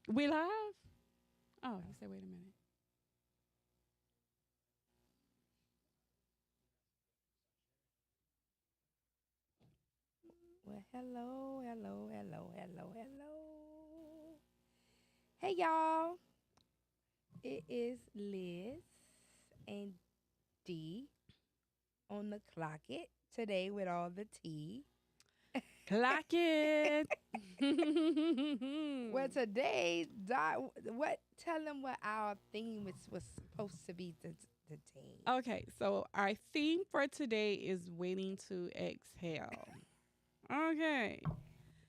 We live? Oh, he said, wait a minute. Well, hello, hello, hello, hello, hello. Hey, y'all. It is Liz and D on the clock it today with all the tea. Clock it. Well, today, what? Tell them what our theme was supposed to be today. Okay, so our theme for today is waiting to exhale. Okay.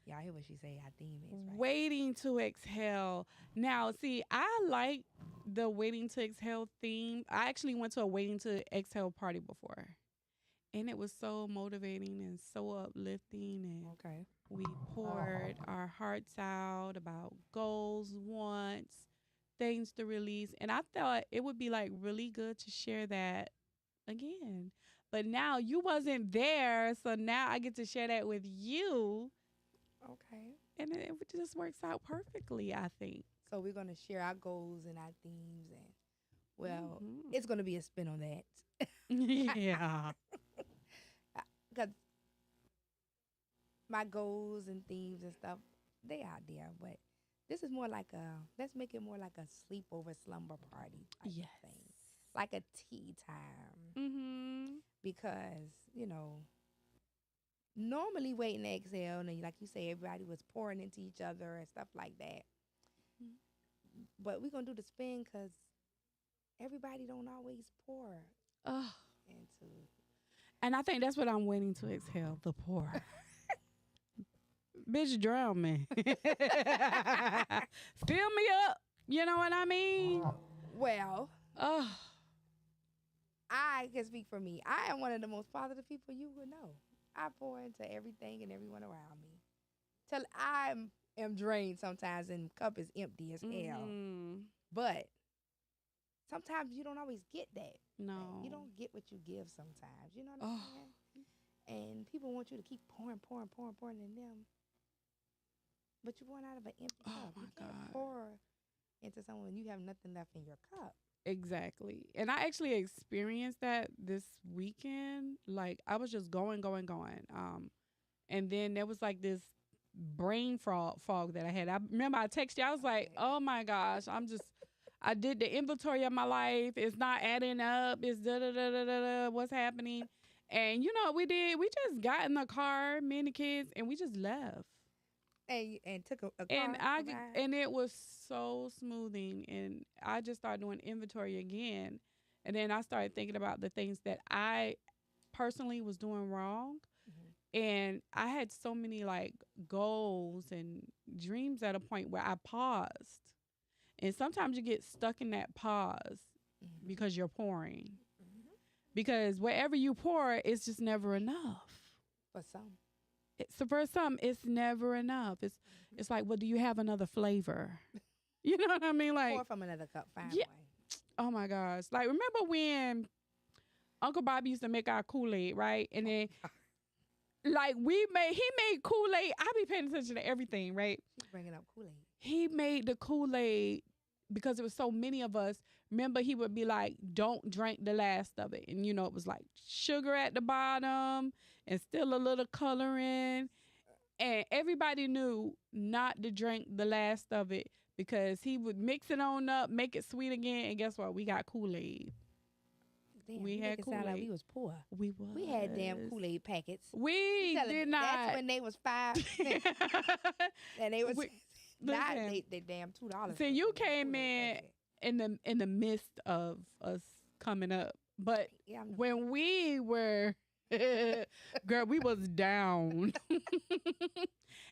Y'all hear what she say? Our theme is right. Waiting to exhale. Now, see, I like the waiting to exhale theme. I actually went to a waiting to exhale party before, and it was so motivating and so uplifting. And Okay. we poured our hearts out about goals, wants, things to release. And I thought it would be like really good to share that again. But now you wasn't there, so now I get to share that with you, Okay. and it just works out perfectly, I think. So we're gonna share our goals and our themes, and well, Mhm. it's gonna be a spin on that. Yeah. Because my goals and themes and stuff, they out there. But this is more like let's make it more like a sleepover slumber party type Yes. of thing, like a tea time. Mhm. Because normally waiting to exhale, and like you say, everybody was pouring into each other and stuff like that. But we're gonna do the spin because everybody don't always pour Oh, into. and I think that's what I'm waiting to exhale, the pour. Bitch, drown me. Fill me up. You know what I mean? Well, Oh, I can speak for me. I am one of the most positive people you would know. I pour into everything and everyone around me till am drained sometimes and cup is empty as hell. mm-hmm. But sometimes you don't always get that. You No. don't get what you give sometimes. You know what I'm Oh, saying? And people want you to keep pouring, pouring, pouring, pouring in them. But you're pouring out of an empty oh cup. my You can't God. pour into someone when you have nothing left in your cup. Exactly. And I actually experienced that this weekend. Like I was just going, going, going. And then there was like this brain fog that I had. I remember I texted you. I was like, Okay. "Oh my gosh, I did the inventory of my life. It's not adding up. It's da da da da da da. What's happening?" And you know what we did? We just got in the car, me and the kids, and we just left. And took a And car a ride. and it was so smoothing. And I just started doing inventory again. And then I started thinking about the things that I personally was doing wrong. Mhm. And I had so many like goals and dreams at a point where I paused. And sometimes you get stuck in that pause Mhm. because you're pouring. Mhm. Because wherever you pour, it's just never enough. For some. So for some, it's never enough. Mhm. It's like, well, do you have another flavor? You know what I mean? Pour Like, from another cup. Find yeah. one. Oh my gosh. Like, remember when Uncle Bob used to make our Kool-Aid, right? And Oh then my God. like he made Kool-Aid. I be paying attention to everything, right? She's bringing up Kool-Aid. He made the Kool-Aid because it was so many of us. Remember, he would be like, "Don't drink the last of it," and you know it was like sugar at the bottom and still a little coloring, and everybody knew not to drink the last of it because he would mix it on up, make it sweet again, and guess what? We got Kool-Aid. Damn, We you make had it sound like Kool-Aid. we was poor. We was. We had damn Kool-Aid packets. You We telling did me that's not. when they was 5 cents and they was we, now listen, they damn $2 see, for you a damn came Kool-Aid in packet. in the midst of us coming up, but Yeah, I'm when we were, girl, we was down,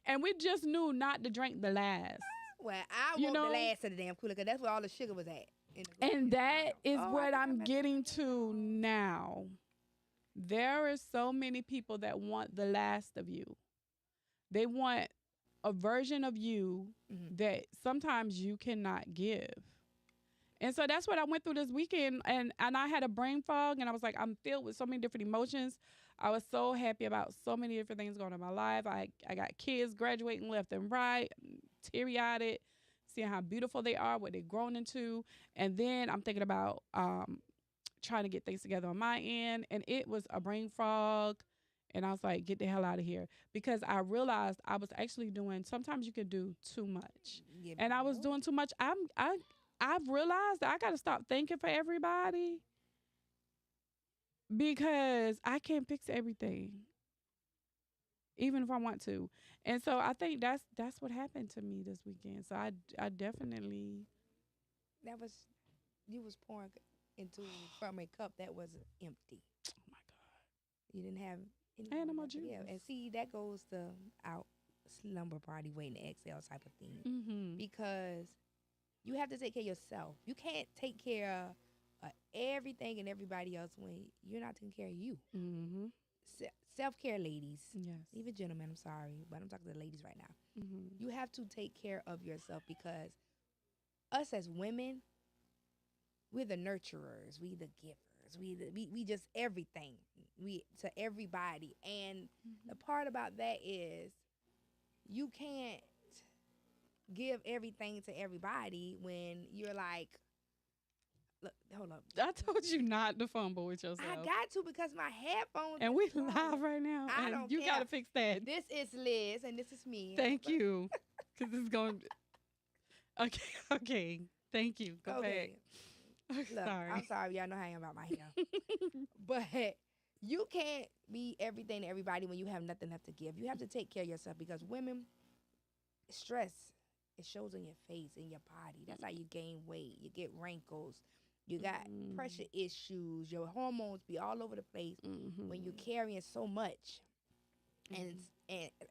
and we just knew not to drink the last. well, I You want the know, last of the damn Kool-Aid because that's where all the sugar was at. In the and Kool-Aid. that is Oh, I what think I I'm remember getting that to now. now. There are so many people that want the last of you. They want a version of you Mhm. that sometimes you cannot give. And so that's what I went through this weekend. And I had a brain fog and I was like, I'm filled with so many different emotions. I was so happy about so many different things going on in my life. I got kids graduating left and right, teary eyed, seeing how beautiful they are, what they've grown into. And then I'm thinking about trying to get things together on my end. And it was a brain fog. And I was like, get the hell out of here. Because I realized I was actually doing, sometimes you can do too much. Yeah, And I was doing too much. I've realized that I got to stop thinking for everybody because I can't fix everything, even if I want to. And so I think that's what happened to me this weekend. So I definitely. that was you was pouring into from a cup that was empty. Oh my God. You didn't have I had no more more left to give. juice. And see, that goes to out slumber party waiting to exhale type of thing. Mm-hmm. Because you have to take care of yourself. You can't take care of everything and everybody else when you're not taking care of you. Mm-hmm. Self-care, ladies. Yes. Even gentlemen, I'm sorry, but I'm talking to the ladies right now. Mm-hmm. You have to take care of yourself because us as women, we're the nurturers, we the givers, we just everything. We to everybody. And the part about that is you can't give everything to everybody when you're like, look, hold up. I told you not to fumble with yourself. I got to because my headphones. And we live right now. I and don't you care. got to fix that. This is Liz and this is me. Thank you. Because this is going to. Okay. Thank you. Go Okay. back. Look, Sorry. I'm sorry. Y'all know how I am about my hair. But you can't be everything to everybody when you have nothing left to give. You have to take care of yourself because women, stress, it shows on your face, in your body. That's how you gain weight. You get wrinkles. You got pressure issues. Your hormones be all over the place when you're carrying so much and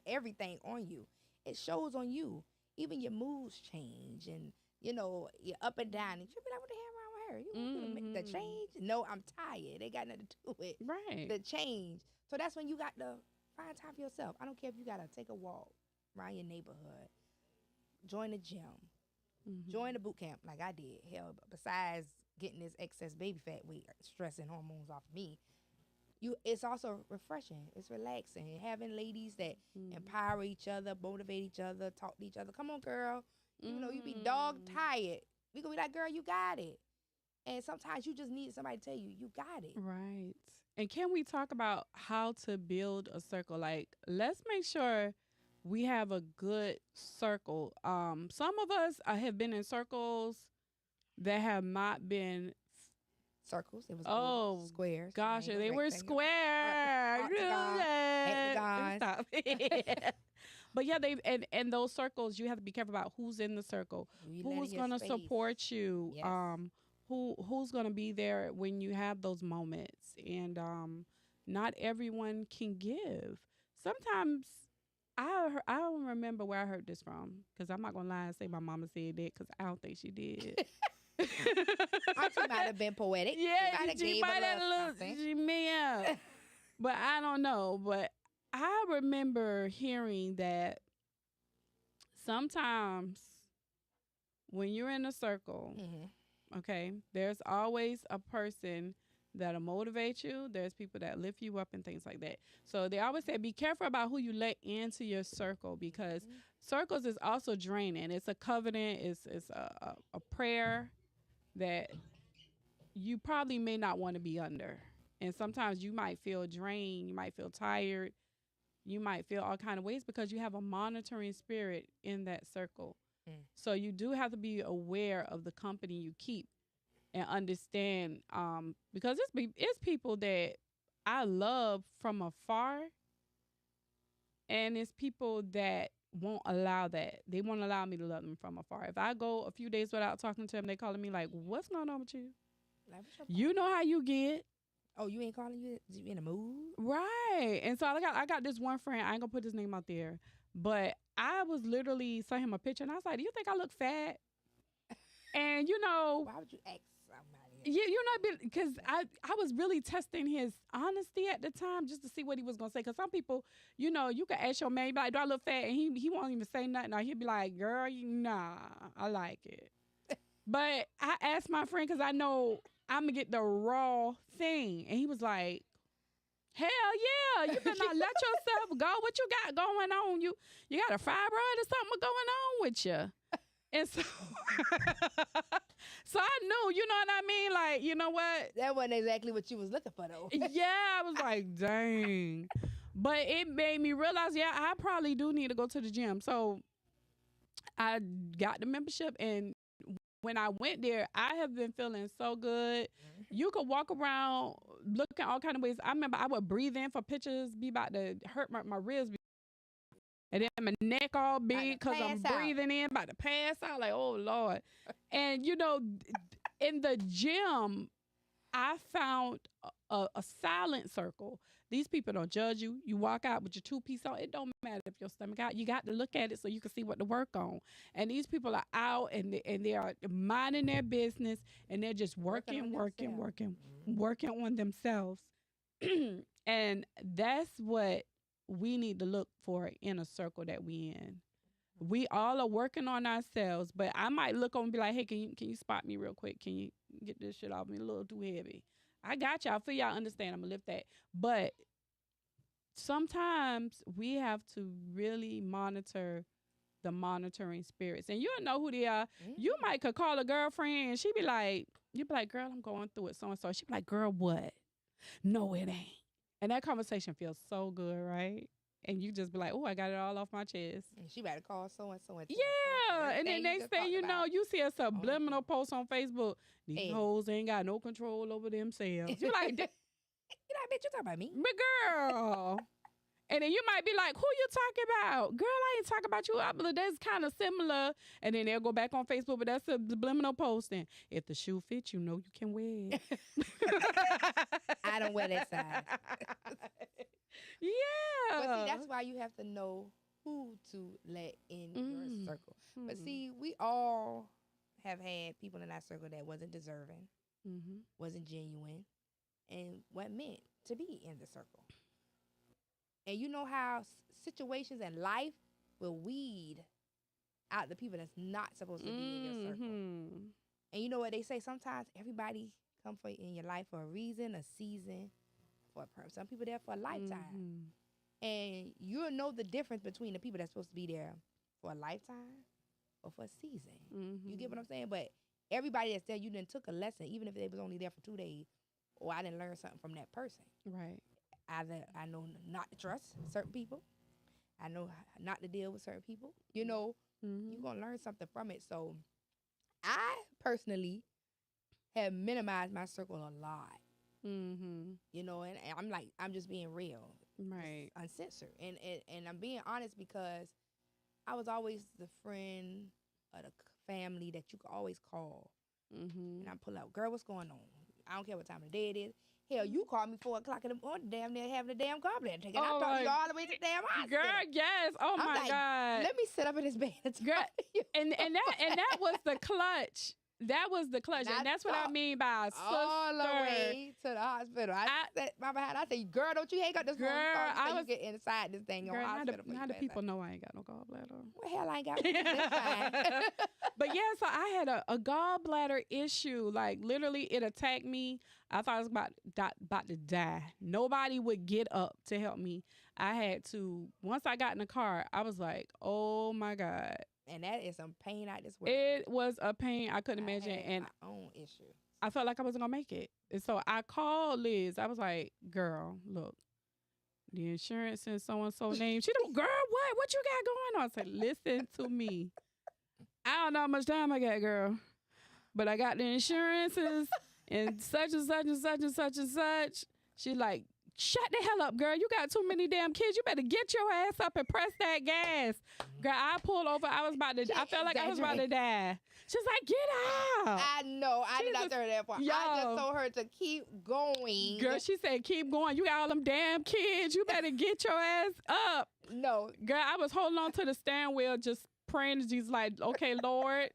everything on you. It shows on you. Even your moods change and, you know, you're up and down. And you'll be like, what the hell wrong with her? You want the change? No, I'm tired. They got nothing to do with Right. the change. So that's when you got to find time for yourself. I don't care if you got to take a walk around your neighborhood. Join the gym. Join the boot camp like I did. Hell, besides getting this excess baby fat weight, stress and hormones off of me, it's also refreshing. It's relaxing. Having ladies that empower each other, motivate each other, talk to each other. Come on, girl. You know, you be dog tired. We gonna be like, girl, you got it. And sometimes you just need somebody to tell you, you got it. Right. And can we talk about how to build a circle? Like, let's make sure we have a good circle. Some of us have been in circles that have not been Circles. It was squares. Gosh, they were square. Stop. But yeah, and those circles, you have to be careful about who's in the circle, who's gonna support you, yes. who's gonna be there when you have those moments, and not everyone can give. Sometimes I don't remember where I heard this from because I'm not gonna lie and say my mama said that because I don't think she did. Auntie might have been poetic. Yeah, she might have a little. She may have, but I don't know. But I remember hearing that sometimes when you're in a circle, okay, there's always a person that'll motivate you. There's people that lift you up and things like that. So they always say, be careful about who you let into your circle because circles is also draining. It's a covenant. It's a prayer that you probably may not want to be under. And sometimes you might feel drained. You might feel tired. You might feel all kind of ways because you have a monitoring spirit in that circle. So you do have to be aware of the company you keep and understand because it's people that I love from afar, and it's people that won't allow that. They won't allow me to love them from afar. If I go a few days without talking to them, they calling me like, what's going on with you? Like, you know how you get. Oh, you ain't calling you in a mood? Right. And so I got this one friend, I ain't gonna put his name out there, but I was literally sent him a picture and I was like, do you think I look fat? And you know, why would you ask somebody? You know, because I was really testing his honesty at the time just to see what he was gonna say. Because some people, you know, you can ask your man, you be like, do I look fat? And he won't even say nothing. Or he'll be like, girl, nah, I like it. But I asked my friend because I know I'm gonna get the raw thing, and he was like, hell yeah, you better not let yourself go. What you got going on? You got a fibroid or something going on with you? And so, so I knew, you know what I mean? Like, you know what? That wasn't exactly what you was looking for, though. Yeah, I was like, dang. But it made me realize, yeah, I probably do need to go to the gym. So I got the membership, and when I went there, I have been feeling so good. You could walk around looking all kind of ways. I remember I would breathe in for pictures, be about to hurt my ribs, and then my neck all big because I'm breathing in, about to pass out. Like, oh Lord. And you know, in the gym, I found a silent circle. These people don't judge you. You walk out with your two-piece on. It don't matter if your stomach out. You got to look at it so you can see what to work on. And these people are out and they are minding their business, and they're just working on themselves. And that's what we need to look for in a circle that we in. We all are working on ourselves, but I might look on and be like, hey, can you spot me real quick? Can you get this shit off me? A little too heavy. I got y'all. I feel y'all understand. I'm going to lift that. But sometimes we have to really monitor the monitoring spirits. And you'll know who they are. You might could call a girlfriend and you be like, girl, I'm going through it, so-and-so. She be like, girl, what? No, it ain't. And that conversation feels so good, right? And you just be like, oh, I got it all off my chest. And she better call so-and-so. Yeah. And then next thing you know, you see a subliminal post on Facebook. These hoes ain't got no control over themselves. You're like, bitch, you talking about me? But girl. And then you might be like, who you talking about? Girl, I ain't talking about you. But that's kind of similar. And then they'll go back on Facebook, but that's a subliminal posting. If the shoe fits, you know you can wear it. I don't wear that size. Yeah. But see, that's why you have to know who to let in your circle. But see, we all have had people in our circle that wasn't deserving, wasn't genuine, and wasn't meant to be in the circle. And you know how situations in life will weed out the people that's not supposed to be in your circle. And you know what they say? Sometimes everybody come in your life for a reason, a season, for a purpose. Some people there for a lifetime. And you'll know the difference between the people that's supposed to be there for a lifetime or for a season. You get what I'm saying? But everybody that's there, you done took a lesson, even if they was only there for 2 days, or I didn't learn something from that person. Right. Either I know not to trust certain people. I know not to deal with certain people. You know, you're going to learn something from it. So I personally have minimized my circle a lot. You know, and I'm just being real. Right. Uncensored. And I'm being honest because I was always the friend of the family that you could always call. And I pull out, girl, what's going on? I don't care what time of the day it is. Hell, you called me 4 o'clock in the morning, damn near having a damn gallbladder taken. I talked to you all the way to the damn hospital. Girl, yes. Oh I'm my like, God. Let me sit up in this bed and talk to you. And that was the clutch. That was the clutch. And that's what I mean by sister. All the way to the hospital. I said, I said, girl, don't you hang up this phone so you get inside this thing on hospital. How do people know I ain't got no gallbladder? Well, hell, I ain't got one. But yeah, so I had a gallbladder issue. Like literally it attacked me. I thought I was about to die. Nobody would get up to help me. I had to, once I got in the car, I was like, oh my God. And that is some pain out this world. It was a pain I couldn't imagine. And my own issue. I felt like I wasn't going to make it. And so I called Liz. I was like, girl, look, the insurance and so-and-so name. She said, girl, what? What you got going on? I said, listen to me. I don't know how much time I got, girl. But I got the insurances and such and such and such and such and such. She like, shut the hell up, girl. You got too many damn kids. You better get your ass up and press that gas. Girl, I pulled over. I felt like I was about to die. She's like, get out. I know. I did not tell her that part. I just told her to keep going. Girl, she said, keep going. You got all them damn kids. You better get your ass up. No. Girl, I was holding on to the steering wheel just praying to Jesus like, okay, Lord.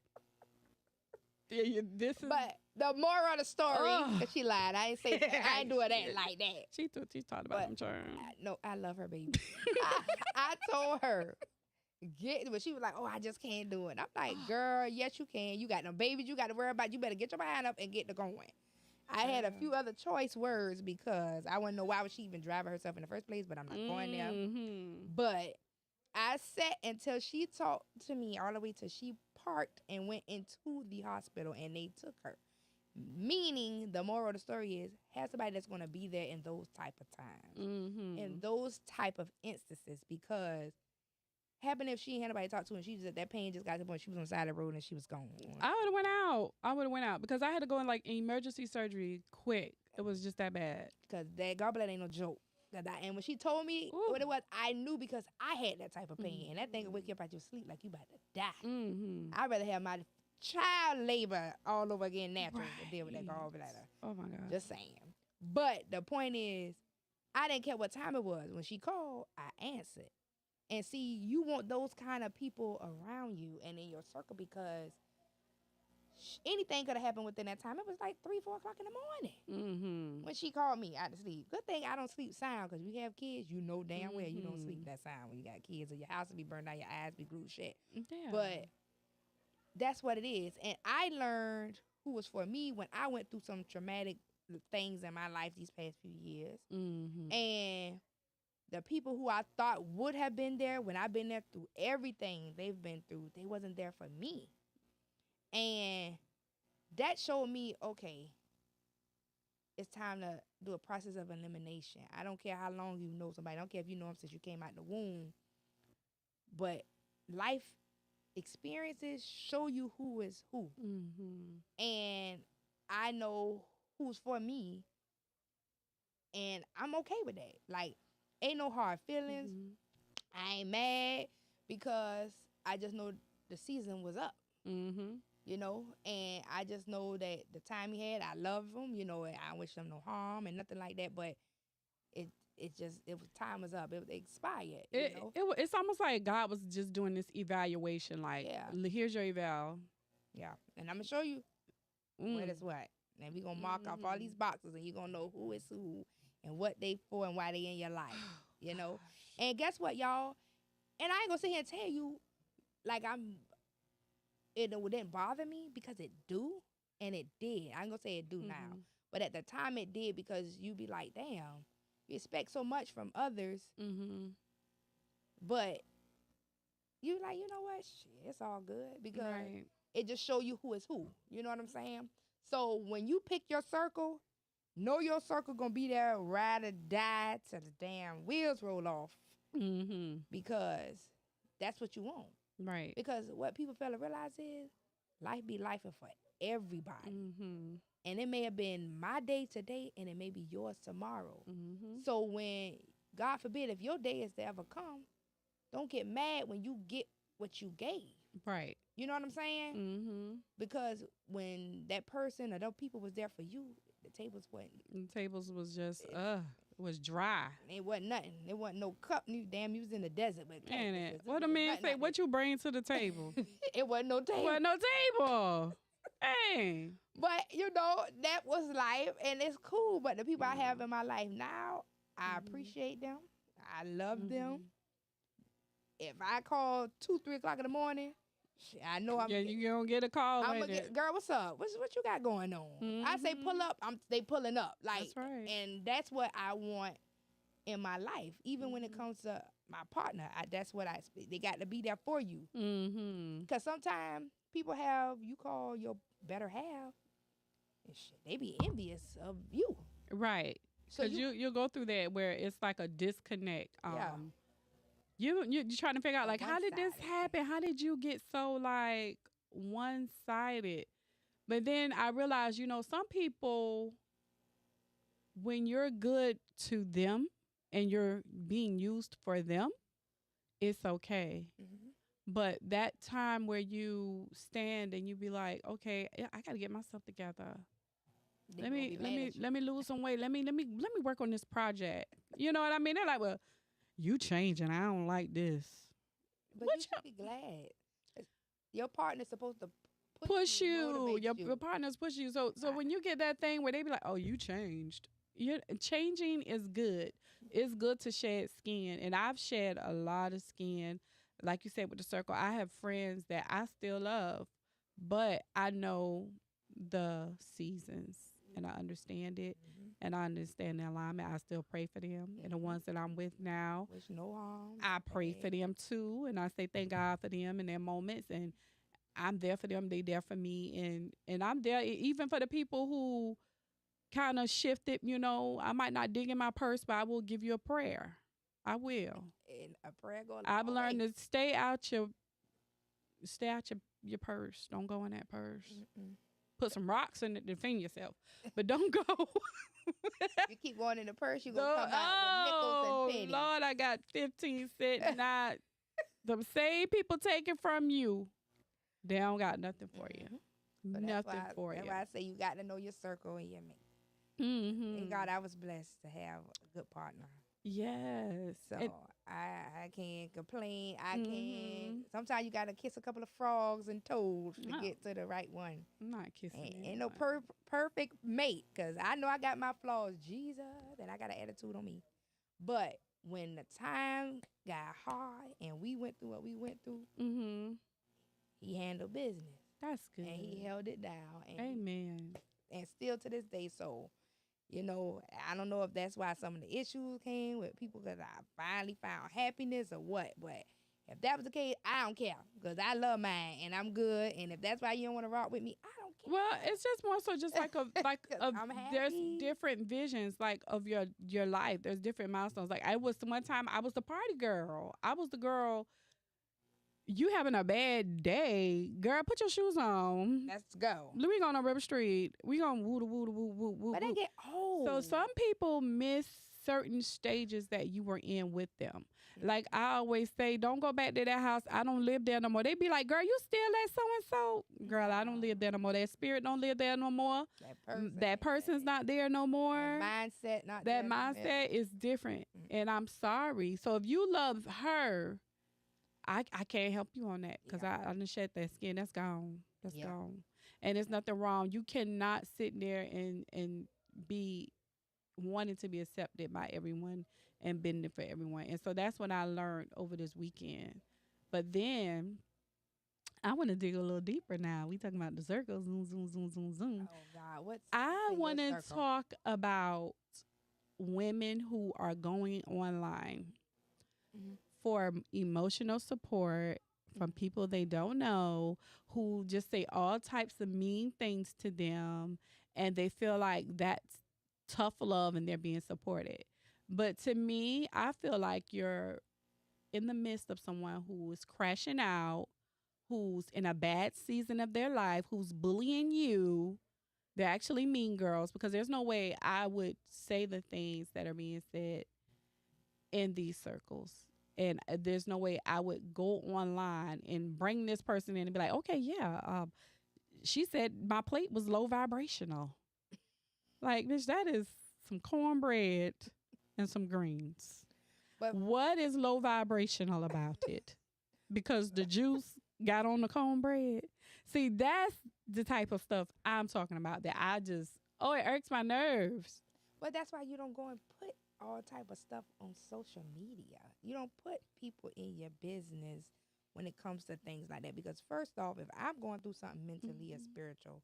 This is... But the moral of the story, she lied. I ain't say that. I ain't doing that like that. She talked about them terms. No, I love her, baby. I told her, but she was like, oh, I just can't do it. I'm like, girl, yes, you can. You got no babies you got to worry about. You better get your behind up and get to going. I had a few other choice words because I wouldn't know why was she even driving herself in the first place, but I'm not going there. But I sat until she talked to me all the way till she parked and went into the hospital and they took her. Meaning, the moral of the story is, have somebody that's going to be there in those type of times, in those type of instances, because happened if she ain't had nobody to talk to and she just, that pain just got to the point she was on the side of the road and she was gone. I would have went out. Because I had to go in like emergency surgery quick. It was just that bad. Because that gallbladder ain't no joke. And when she told me what it was, I knew because I had that type of pain. And that thing will wake you up out your sleep like you about to die. I'd rather have my child labor all over again natural to deal with that gallbladder. Oh, my God. Just saying. But the point is, I didn't care what time it was. When she called, I answered. And see, you want those kind of people around you and in your circle because anything could have happened within that time. It was like 3, 4 o'clock in the morning when she called me out to sleep. Good thing I don't sleep sound because we have kids. You know damn well you don't sleep that sound when you got kids or your house will be burned out, your eyes be glued shut. Yeah. But that's what it is. And I learned who was for me when I went through some traumatic things in my life these past few years. And the people who I thought would have been there when I've been there through everything they've been through, they wasn't there for me. And that showed me, okay, it's time to do a process of elimination. I don't care how long you know somebody. I don't care if you know them since you came out the womb. But life experiences show you who is who. And I know who's for me. And I'm okay with that. Like, ain't no hard feelings. I ain't mad because I just know the season was up. You know, and I just know that the time he had, I love him. You know, I wish him no harm and nothing like that. But time was up. It expired. It's almost like God was just doing this evaluation. Like, here's your eval. Yeah, and I'm gonna show you what is what. And we're gonna mark off all these boxes, and you're gonna know who is who and what they for and why they in your life. You know, and guess what, y'all? And I ain't gonna sit here and tell you like it didn't bother me because it do, and it did. I ain't gonna say it do now, but at the time it did because you be like, damn, you expect so much from others, but you like, you know what? Shit, it's all good because it just show you who is who. You know what I'm saying? So when you pick your circle, know your circle gonna be there, ride or die till the damn wheels roll off, because that's what you want. Right. Because what people fail to realize is life be life for everybody. And it may have been my day today and it may be yours tomorrow. So when, God forbid, if your day is to ever come, don't get mad when you get what you gave. Right. You know what I'm saying? Because when that person or those people was there for you, the tables was just was dry. It wasn't nothing. It wasn't no cup. You was in the desert. But what a man say, what you bring to the table? It wasn't no table. Wasn't no table. Hey. But, you know, that was life, and it's cool. But the people I have in my life now, I appreciate them. I love them. If I call 2, 3 o'clock in the morning, I know I'm. Yeah, you gonna get a call. I'm gonna get, girl, what's up? What you got going on? I say pull up. They pulling up. Like, that's right. And that's what I want in my life. Even when it comes to my partner, that's what they got to be there for you. Because sometimes people you call your better half, and shit, they be envious of you. Right. Because you'll go through that where it's like a disconnect. You're trying to figure out, like, how did this happen? How did you get so, like, one-sided? But then I realized, you know, some people, when you're good to them and you're being used for them, it's okay. But that time where you stand and you be like, okay, I got to get myself together. Let me lose some weight. Let me work on this project. You know what I mean? They're like, well, you changing. I don't like this. But you should be glad. Your partner's supposed to push you. Your partner's push you. So when you get that thing where they be like, oh, you changed. Changing is good. It's good to shed skin. And I've shed a lot of skin. Like you said with the circle, I have friends that I still love, but I know the seasons and I understand it. And I understand their alignment. I still pray for them. And the ones that I'm with now, wish no harm. I pray for them too. And I say thank God for them in their moments. And I'm there for them. They there for me, and I'm there even for the people who kind of shifted. I might not dig in my purse, but I will give you a prayer. I will. And a prayer go a I've long learned way. to stay out your purse. Don't go in that purse. Mm-mm. Put some rocks in it to defend yourself, but don't go. You keep going in the purse, you Go, gonna come out with nickels and pennies. Lord, I got 15 cents. Not the same people take it from you. They don't got nothing for you. So Nothing for that's you. why I say you got to know your circle and your mate. Mm-hmm. And God, I was blessed to have a good partner. Yes. So I can't complain. I Mm-hmm. can. Sometimes you gotta kiss a couple of frogs and toads to No. get to the right one. I'm not kissing Ain't no anyone. perfect mate, cause I know I got my flaws, Jesus, and I got an attitude on me. But when the time got hard and we went through what we went through, Mm-hmm. he handled business That's good. and he held it down. And Amen. and still to this day, so. I don't know if that's why some of the issues came with people because I finally found happiness or what. But if that was the case, I don't care because I love mine and I'm good. And if that's why you don't want to rock with me, I don't care. Well, it's just more so just like I'm there's happy. different visions like of your life. There's different milestones. Like I was one time I was the party girl. I was the girl. You having a bad day, girl? Put your shoes on. Let's go. We going on River Street. We gonna woo woo woo woo woo. But they get old. So some people miss certain stages that you were in with them. Like I always say, don't go back to that house. I don't live there no more. They be like, girl, you still at so and so? Girl, I don't live there no more. That spirit don't live there no more. That person's not there no more. That mindset not that there. mindset is different. And I'm sorry. So if you love her, I can't help you on that because I done shed that skin. That's gone. That's gone. And there's nothing wrong. You cannot sit there and be wanting to be accepted by everyone and bending for everyone. And so that's what I learned over this weekend. But then I want to dig a little deeper now. We talking about the circle. Zoom, zoom, zoom, zoom, zoom. Oh, God. What's I in want your to circle? talk about women who are going online for emotional support from people they don't know, who just say all types of mean things to them, and they feel like that's tough love and they're being supported. But to me, I feel like you're in the midst of someone who is crashing out, who's in a bad season of their life, who's bullying you. They're actually mean girls because there's no way I would say the things that are being said in these circles. And there's no way I would go online and bring this person in and be like, okay, yeah, she said my plate was low vibrational. Like, bitch, that is some cornbread and some greens. But what is low vibrational about it? Because the juice got on the cornbread. See, that's the type of stuff I'm talking about that it irks my nerves. But that's why you don't go and put all type of stuff on social media. You don't put people in your business when it comes to things like that. Because first off, if I'm going through something mentally or spiritual,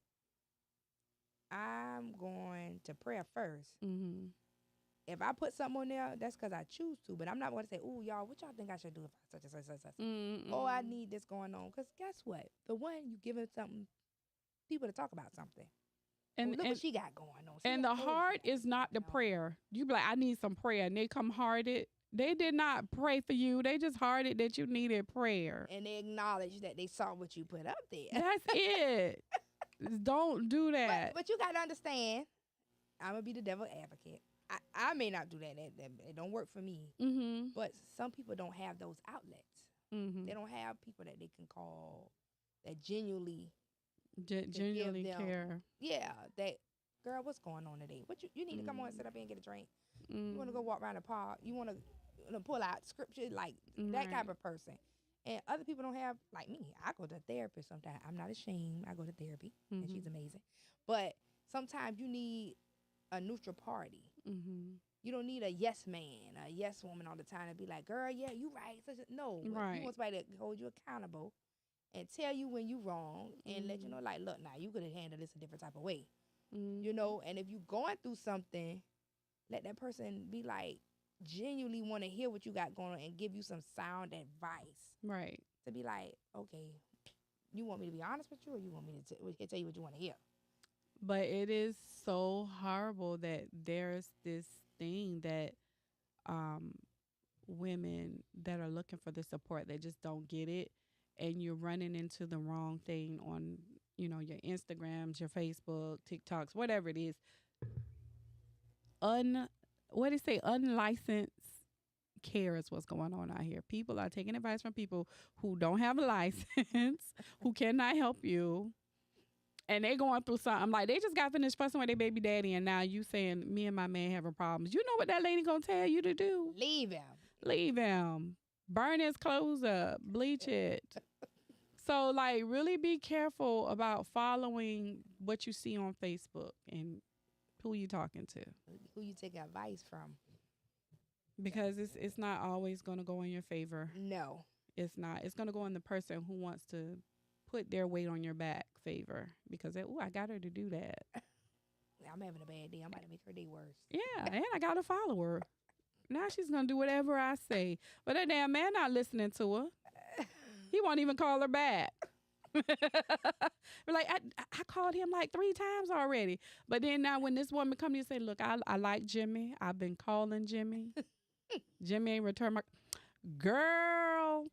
I'm going to prayer first. Mm-hmm. If I put something on there, that's because I choose to. But I'm not going to say, "Ooh, y'all, what y'all think I should do if I such and such and such?" Mm-hmm. Oh, I need this going on. Because guess what? The one you giving something, people to talk about something. And look what she got going on. And the heart is not the prayer. You be like, I need some prayer. And they come hearted. They did not pray for you. They just hearted that you needed prayer. And they acknowledge that they saw what you put up there. That's it. Don't do that. But you got to understand, I'm going to be the devil advocate. I may not do that. It don't work for me. Mm-hmm. But some people don't have those outlets. Mm-hmm. They don't have people that they can call that genuinely care. Yeah, that girl, what's going on today? What you need to come on and sit up here and get a drink. You want to go walk around the park. You want to pull out scripture, like that type of person. And other people don't have, like me. I go to therapy sometimes. I'm not ashamed. I go to therapy, and she's amazing. But sometimes you need a neutral party. Mm-hmm. You don't need a yes man, a yes woman all the time to be like, girl, yeah, you right. No, right. You want somebody to hold you accountable and tell you when you wrong and let you know, like, look, now you could have handled this a different type of way. You know, and if you going through something, let that person be like, genuinely want to hear what you got going on and give you some sound advice. Right. To be like, okay, You want me to be honest with you, or you want me to tell you what you want to hear? But it is so horrible that there's this thing that um, women that are looking for the support, they just don't get it. And you're running into the wrong thing on, your Instagrams, your Facebook, TikToks, whatever it is. What do you say? Unlicensed care is what's going on out here. People are taking advice from people who don't have a license, who cannot help you. And they going through something like they just got finished fussing with their baby daddy, and now you saying me and my man having problems. You know what that lady gonna tell you to do? Leave him. Leave him. Burn his clothes up. Bleach it. So like really be careful about following what you see on Facebook and who you talking to. Who you taking advice from? Because it's not always gonna go in your favor. No. It's not. It's gonna go in the person who wants to put their weight on your back favor, because I got her to do that. I'm having a bad day. I'm about to make her day worse. Yeah, and I got to follow her. Now she's gonna do whatever I say. But that damn man not listening to her. He won't even call her back. Like I called him like 3 times already. But then now when this woman come to you and say, look, I like Jimmy. I've been calling Jimmy. Jimmy ain't returned my girl.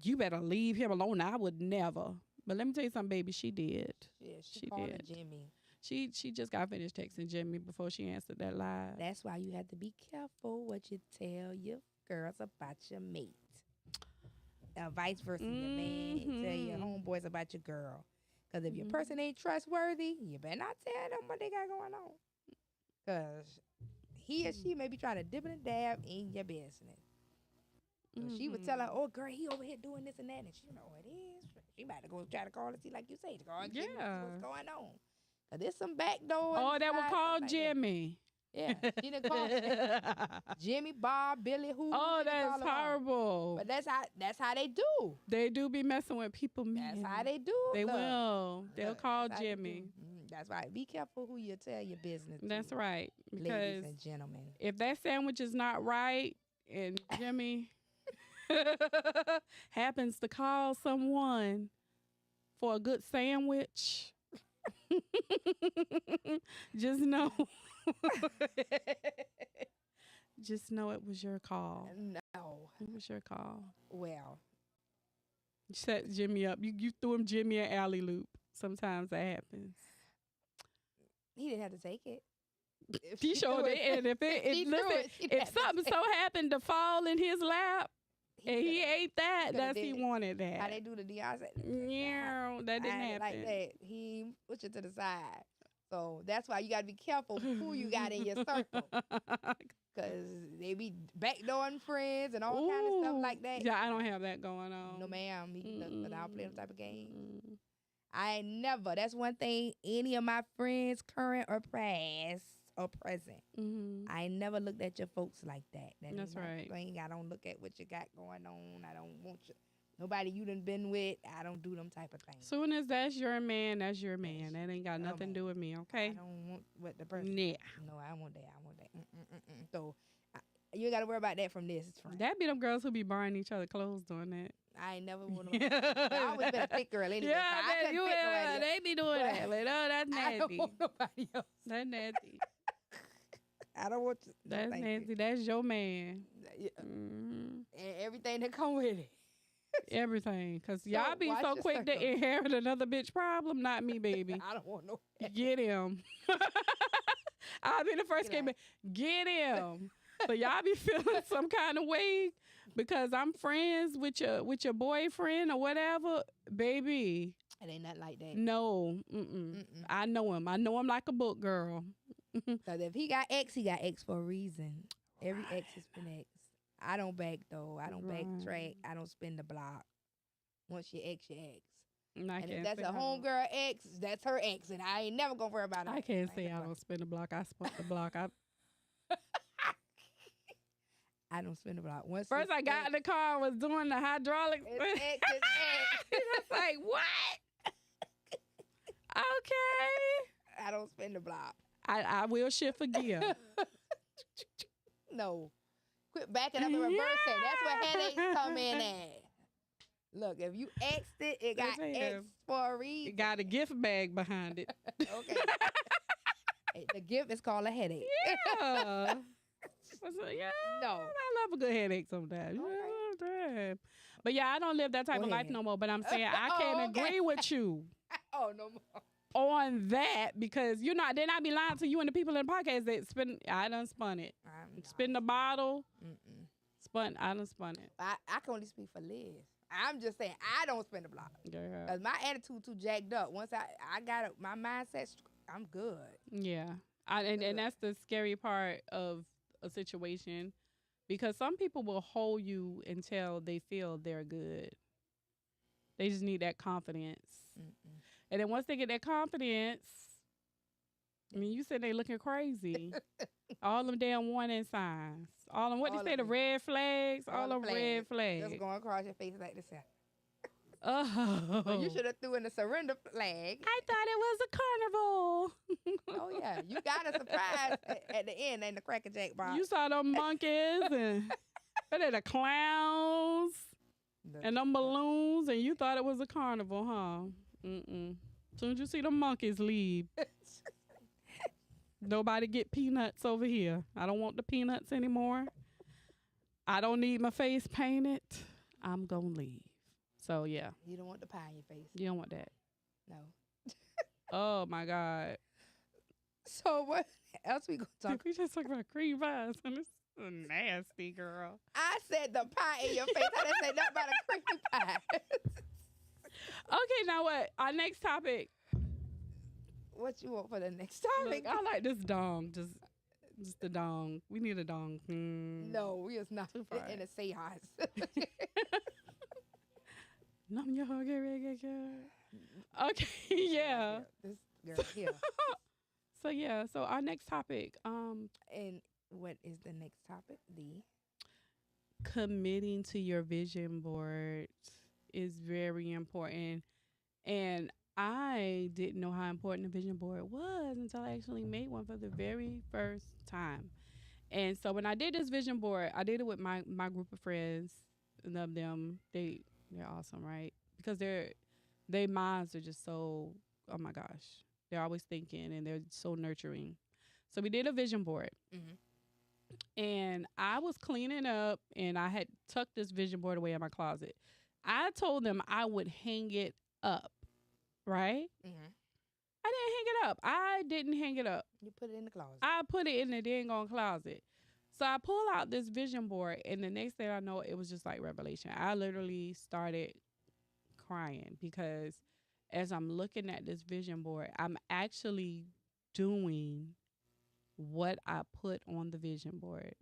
You better leave him alone. I would never. But let me tell you something, baby. She did. Yeah, she called did. Jimmy. She just got finished texting Jimmy before she answered that live. That's why you have to be careful what you tell your girls about your mate. Vice versa, your man tell your homeboys about your girl. Because if your person ain't trustworthy, you better not tell them what they got going on. Because he or she may be trying to dip and dab in your business. So she would tell her, oh, girl, he over here doing this and that. And she know what it is. She about to go try to call and see, like you say, to go and see what's going on. Because there's some backdoor. Oh, that was called Jimmy. Yeah. She didn't call Jimmy, Bob, Billy, who. Oh, that's horrible. But that's how they do. They do be messing with people, man. That's how they do. They will. They'll call Jimmy. That's right. Be careful who you tell your business to. That's right. Because ladies and gentlemen, if that sandwich is not right and Jimmy happens to call someone for a good sandwich, just know. Just know it was your call. No. It was your call. Well. You set Jimmy up. You threw him Jimmy an alley loop. Sometimes that happens. He didn't have to take it. He showed it. And if something so happened to fall in his lap, and he ate that, that's he wanted that. How they do the Beyonce. Yeah, that didn't happen. Like that. He pushed it to the side. So that's why you got to be careful who you got in your circle. Because they be backdooring friends and all kind of stuff like that. Yeah, I don't have that going on. No, ma'am. But I don't play them type of games. I ain't never. That's one thing any of my friends, current or past or present, I ain't never looked at your folks like that. That's right. Thing. I don't look at what you got going on. I don't want you. Nobody you done been with, I don't do them type of things. Soon as that's your man, that's your man. That ain't got nothing to do with me, okay? I don't want what the person. Yeah. No, I want that. So you ain't got to worry about that from this. That be them girls who be buying each other clothes doing that. I ain't never want to. I always been a thick girl anyway. Yeah, so they be doing that. But that's nasty. I don't want nobody else. That's nasty. I don't want you. That's nasty. You. That's your man. Yeah. And everything that come with it. Everything. Because y'all be so quick to inherit another bitch problem. Not me, baby. I don't want no. Get him. I'll be the first game. Get him. So y'all be feeling some kind of way because I'm friends with your boyfriend or whatever, baby. It ain't nothing like that. No. I know him. I know him like a book, girl. Because if he got X, he got X for a reason. Every X is been X. I don't back though. I don't backtrack. I don't spin the block. Once you X, you X. And if that's a homegirl X, that's her X, and I ain't never gonna worry about it. I can't say I don't spin the block. I spun the block. I don't spin the block. First I got in the car, was doing the hydraulics. It's X, it's X. I was like, what? Okay. I don't spin the block. I will shift a gear. No. Quit backing up and reversing. That's where headaches come in at. Look, if you X'd it, it got Yes, X for a it reason. got a gift bag behind it. Okay. Hey, the gift is called a headache. Yeah. Yeah. No. I love a good headache sometimes. Okay. Yeah, damn. But yeah, I don't live that type Go of life ahead. no more. But I'm saying I Oh, can't okay. agree with you Oh, no more. on that because you're not. Then I be lying to you and the people in the podcast that spin. I done spun it. Spin the bottle. Mm-mm. I done spun it. I can only speak for Liz. I'm just saying I don't spin the block. Yeah. Cause my attitude too jacked up. Once I got it, my mindset, I'm good. Yeah. And that's the scary part of a situation because some people will hold you until they feel they're good. They just need that confidence. Mm-mm. And then once they get that confidence, I mean, you said they looking crazy. All them damn warning signs. All them, what All they say, of the it. red flags? All the them red flags. Just going across your face like this. Oh. Well, you should have threw in the surrender flag. I thought it was a carnival. Oh yeah, you got a surprise at the end in the Cracker Jack box. You saw them monkeys and the clowns and them balloons, and you thought it was a carnival, huh? Mm-mm. Soon as you see the monkeys leave, nobody get peanuts over here. I don't want the peanuts anymore. I don't need my face painted. I'm gonna leave. So yeah. You don't want the pie in your face. You don't want that. No. Oh my God. So what else we gonna talk? We just talk about cream pies and it's nasty, girl. I said the pie in your face. I didn't say nothing about a cream pie. Okay, now what? Our next topic. What you want for the next topic? Look, I like this dong. Just the dong. We need a dong. No, we is not Too far. in a seance. Numb your heart, get ready, get good. Okay, yeah. This girl here. So our next topic, And what is the next topic? committing to your vision board is very important. And I didn't know how important the vision board was until I actually made one for the very first time. And so when I did this vision board, I did it with my group of friends. Love them. They're awesome, right? Because their minds are just so, oh my gosh, they're always thinking and they're so nurturing. So we did a vision board. Mm-hmm. And I was cleaning up and I had tucked this vision board away in my closet. I told them I would hang it up, right? Mm-hmm. I didn't hang it up. You put it in the closet. I put it in the dang on closet. So I pull out this vision board, and the next thing I know, it was just like revelation. I literally started crying because as I'm looking at this vision board, I'm actually doing what I put on the vision board.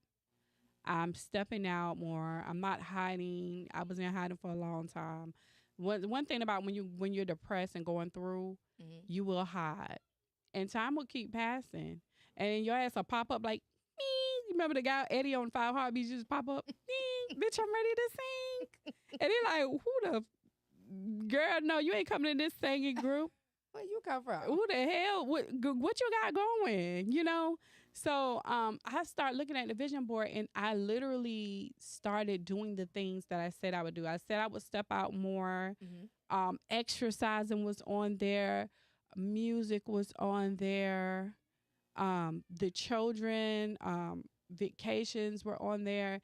I'm stepping out more. I'm not hiding. I was in hiding for a long time. One thing about when you're depressed and going through, Mm-hmm. you will hide, and time will keep passing, and then your ass will pop up like, you remember the guy Eddie on Five Heartbeats just pop up, bitch, I'm ready to sing, and he like, who the girl? No, you ain't coming in this singing group. Where you come from? Who the hell? What you got going? You know. So I started looking at the vision board, and I literally started doing the things that I said I would do. I said I would step out more. Mm-hmm. Exercising was on there. Music was on there. The children vacations were on there,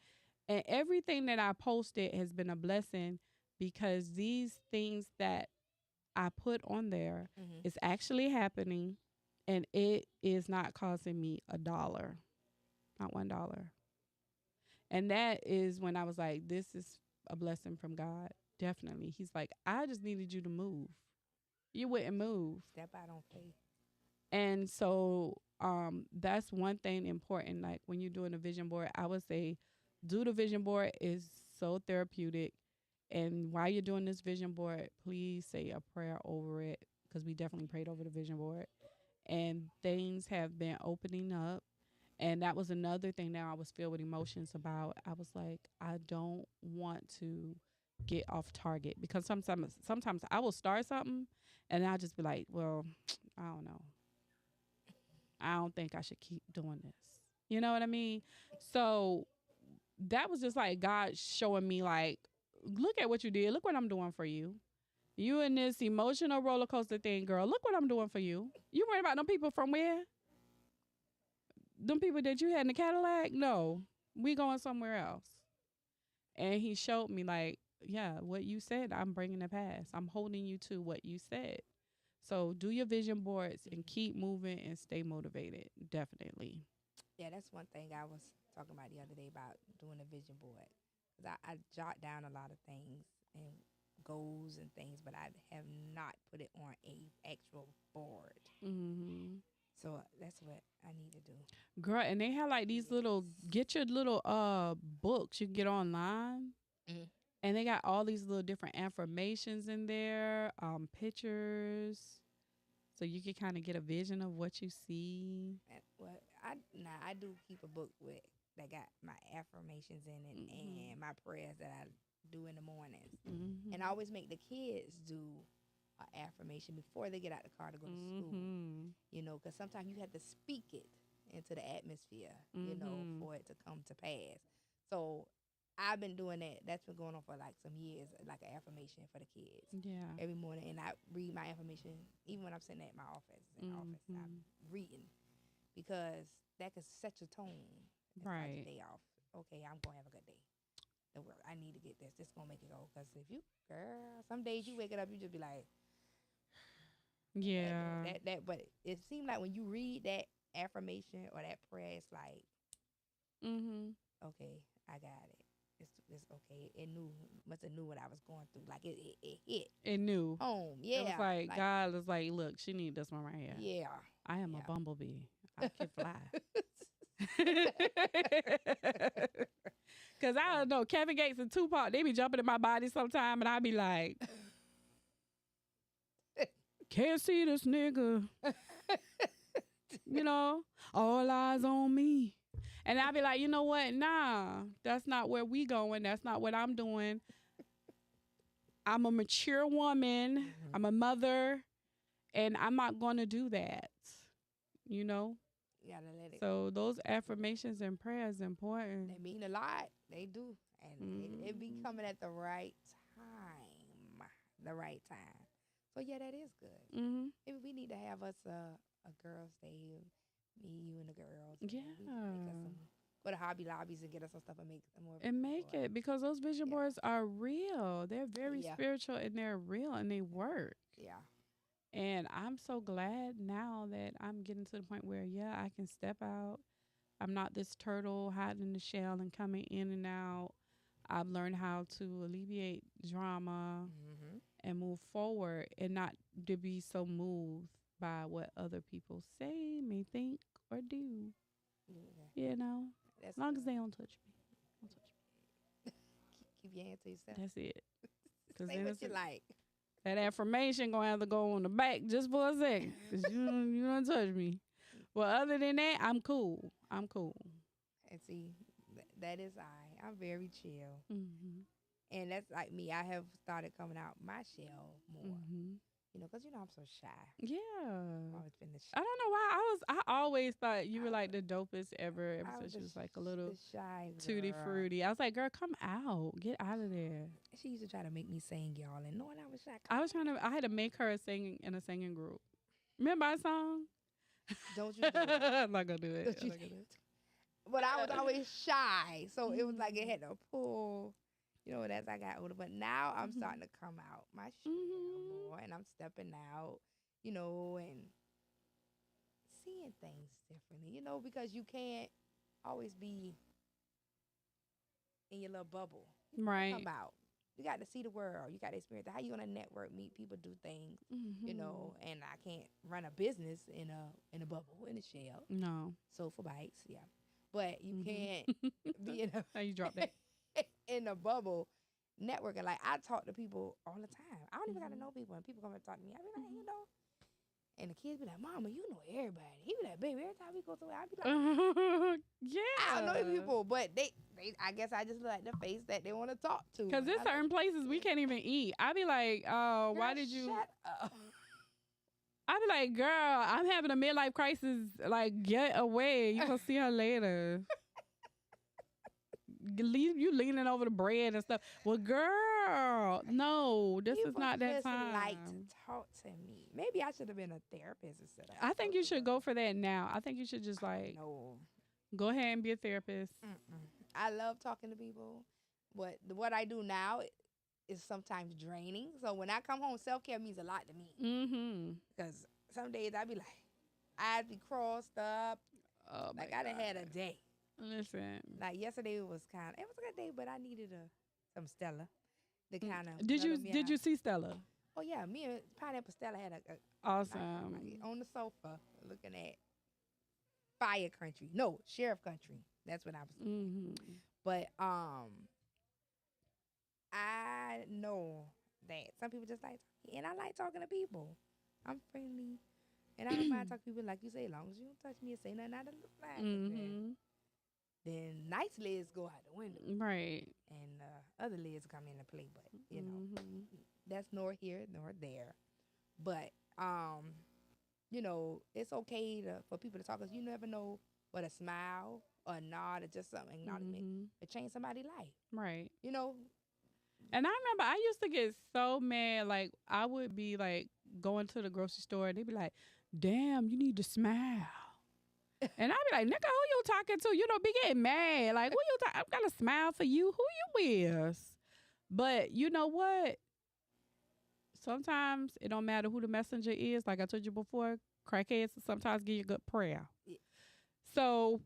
and everything that I posted has been a blessing because these things that I put on there Mm-hmm. is actually happening, and it is not costing me $1, not $1. And that is when I was like, this is a blessing from God. Definitely. He's like, I just needed you to move. You wouldn't move. Step out on faith. And so that's one thing important. Like when you're doing a vision board, I would say do the vision board is so therapeutic. And while you're doing this vision board, please say a prayer over it because we definitely prayed over the vision board. And things have been opening up. And that was another thing that I was filled with emotions about. I was like, I don't want to get off target because sometimes I will start something and I'll just be like, well, I don't know. I don't think I should keep doing this. You know what I mean? So that was just like God showing me like, look at what you did. Look what I'm doing for you. You in this emotional roller coaster thing, girl. Look what I'm doing for you. You worried about them people from where? Them people that you had in the Cadillac? No, we going somewhere else. And he showed me like, yeah, what you said, I'm bringing to pass. I'm holding you to what you said. So do your vision boards and keep moving and stay motivated. Definitely. Yeah, that's one thing I was talking about the other day about doing a vision board. 'Cause I jot down a lot of things and goals and things, but I have not put it on a actual board. Mm-hmm. So that's what I need to do. Girl, and they have like these little, get your little books you can get online. Mhm. And they got all these little different affirmations in there, pictures. So you can kind of get a vision of what you see. Well, I do keep a book with that got my affirmations in it and my prayers that I do in the mornings. Mm-hmm. And I always make the kids do an affirmation before they get out the car to go to school. You know, because sometimes you have to speak it into the atmosphere, you know, for it to come to pass. So I've been doing that. That's been going on for like some years, like an affirmation for the kids. Yeah. Every morning, and I read my affirmation even when I'm sitting at my office. I'm reading because that could set your tone. Right. Day off. Okay, I'm gonna have a good day. I need to get this. This gonna make it go. Because if you, girl, some days you wake it up, you just be like, yeah. But it seemed like when you read that affirmation or that prayer, it's like, okay, I got it. It's okay. It must have knew what I was going through. Like it hit. It knew. Home. Yeah. It was like God was like, look, she need this one right here. Yeah. I am a bumblebee. I can fly. Cause I don't know, Kevin Gates and Tupac, they be jumping in my body sometime, and I be like, can't see this nigga. You know, all eyes on me. And I be like, you know what? Nah, that's not where we going. That's not what I'm doing. I'm a mature woman. I'm a mother, and I'm not going to do that. You know? Gotta let it. So those affirmations and prayers important. They mean a lot. They do. And it be coming at the right time. The right time. So yeah, that is good. Maybe we need to have us a girls' day. Me, you, and the girls. Yeah. Go to Hobby Lobbies and get us some stuff and make more. And make it, because those vision boards are real. They're very spiritual, and they're real, and they work. Yeah. And I'm so glad now that I'm getting to the point where, I can step out. I'm not this turtle hiding in the shell and coming in and out. I've learned how to alleviate drama and move forward, and not to be so moved by what other people say, may think, or do. Yeah. You know, as long as they don't touch me. Don't touch me. Keep your hand to yourself. That's it. Say what you like. That affirmation gonna have to go on the back just for a second, cause you don't touch me. Well, other than that, I'm cool. I'm cool. And see, that is I'm very chill. And that's like me. I have started coming out my shell more. You know, because I'm so shy. Yeah. I've always been the shy. I don't know why. I always thought you were like the dopest ever since you was like a little shy tutti frutti. I was like, girl, come out. Get out of there. She used to try to make me sing, y'all, and knowing I was shy. I had to make her sing in a singing group. Remember our song? Don't you do it. I'm not going to do it. But I was always shy. So it was like it had to pull. You know, as I got older. But now I'm starting to come out my shell more, and I'm stepping out, you know, and seeing things differently, you know, because you can't always be in your little bubble. Right. Come out. You got to see the world. You got to experience how you gonna network, meet people, do things, you know. And I can't run a business in a bubble, in a shell. No. So for bites, yeah. But you can't be in a. How you drop that? In a bubble, networking. Like, I talk to people all the time. I don't even got to know people. And people come and talk to me. I be like, you know. And the kids be like, Mama, you know everybody. He be like, baby, every time we go somewhere, I be like, yeah. I don't know people. But they I guess I just like the face that they want to talk to. Because there's certain places we can't even eat. I be like, oh, why did you. Shut up. I be like, girl, I'm having a midlife crisis. Like, get away. You gonna see her later. You leaning over the bread and stuff. Well, girl, girl, no, this is People not that just like to time. talk to me. Maybe I should have been a therapist instead of I a think you social should go worker. for that now. I think you should just like No. go ahead and be a therapist. Mm-mm. I love talking to people, but what I do now is sometimes draining. So when I come home, self care means a lot to me Mm-hmm. because some days I be like, I'd be crossed up, Oh my like I done had a god. day. Listen. Like yesterday it was a good day, but I needed some Stella to kind of Did mellow you me did out. you see Stella? Oh yeah, me and Pineapple Stella had a night Awesome. on the sofa looking at Fire Country. No, Sheriff Country. That's what I was looking at. Mm-hmm. But I know that some people just like talking, and I like talking to people. I'm friendly, and I don't mind talking to people like you say, as long as you don't touch me and say nothing out of the line. 'Cause Mm-hmm. then nice legs go out the window, Right. and other legs come into play. But Mm-hmm. that's nor here nor there. But it's okay for people to talk because you never know what a smile or a nod or just some acknowledgement Mm-hmm. to change somebody's life. Right. You know, And I remember I used to get so mad. Like I would be like going to the grocery store and they'd be like, "Damn, you need to smile." And I'd be like, "Nigga, who you talking to? You don't be getting mad. Like who you talking? I'm gonna smile for you. Who you with?" But you know what? Sometimes it don't matter who the messenger is. Like I told you before, crackheads sometimes give you a good prayer. Yeah. So,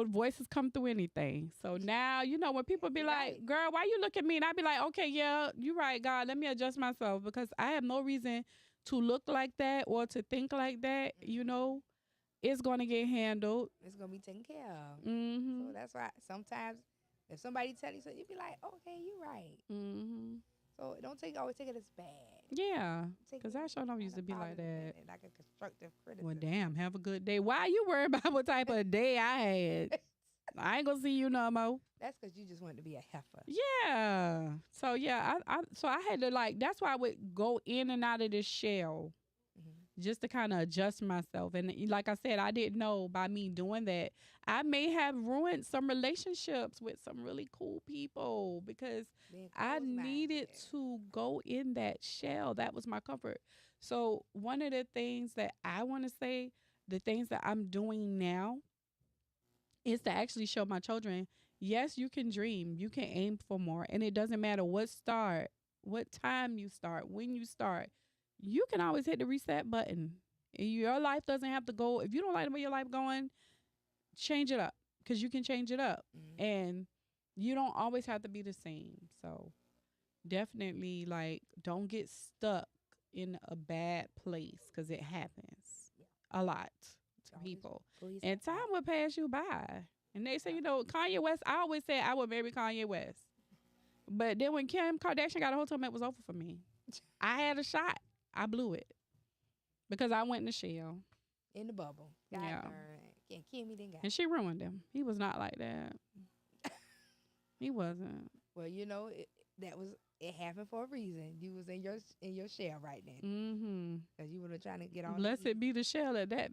voices come through anything. So now, when people be like, Right. girl, why you look at me? And I be like, okay, yeah, you're right, God. Let me adjust myself because I have no reason to look like that or to think like that. It's going to get handled. It's gonna be taken care of. So Mm-hmm. that's why sometimes if somebody tell you something, you be like, okay, you're right. Mm-hmm. So don't always take it as bad. Yeah. Take Because it I sure don't kind used of to be like positive that. and like a constructive Well, criticism. damn, have a good day. Why you worried about what type of day I had? I ain't gonna see you no more. That's because you just want to be a heifer. Yeah. So yeah, I had to like that's why I would go in and out of this shell Mm-hmm. just to kind of adjust myself. And like I said, I didn't know by me doing that, I may have ruined some relationships with some really cool people because Being I closed-minded. needed to go in that shell. That was my comfort. So one of the things that I want to say, the things that I'm doing now is to actually show my children, yes, you can dream, you can aim for more, and it doesn't matter what time you start, when you start, you can always hit the reset button. Your life doesn't have to go. If you don't like the way your life going, change it up because you can change it up, Mm-hmm. and you don't always have to be the same. So definitely, like, don't get stuck in a bad place because it happens Yeah. a lot to Always people. pull yourself And time out. will pass you by. And they say, Yeah. Kanye West, I always said I would marry Kanye West. But then when Kim Kardashian got a hold of him, it was over for me. I had a shot. I blew it because I went in the shell. In the bubble. God Yeah. darn. Can't kill me, then God. And she ruined him. He was not like that. He wasn't. Well, it happened for a reason. You was in your shell right then, Mm-hmm. because you were trying to get on. Blessed be the shell at that.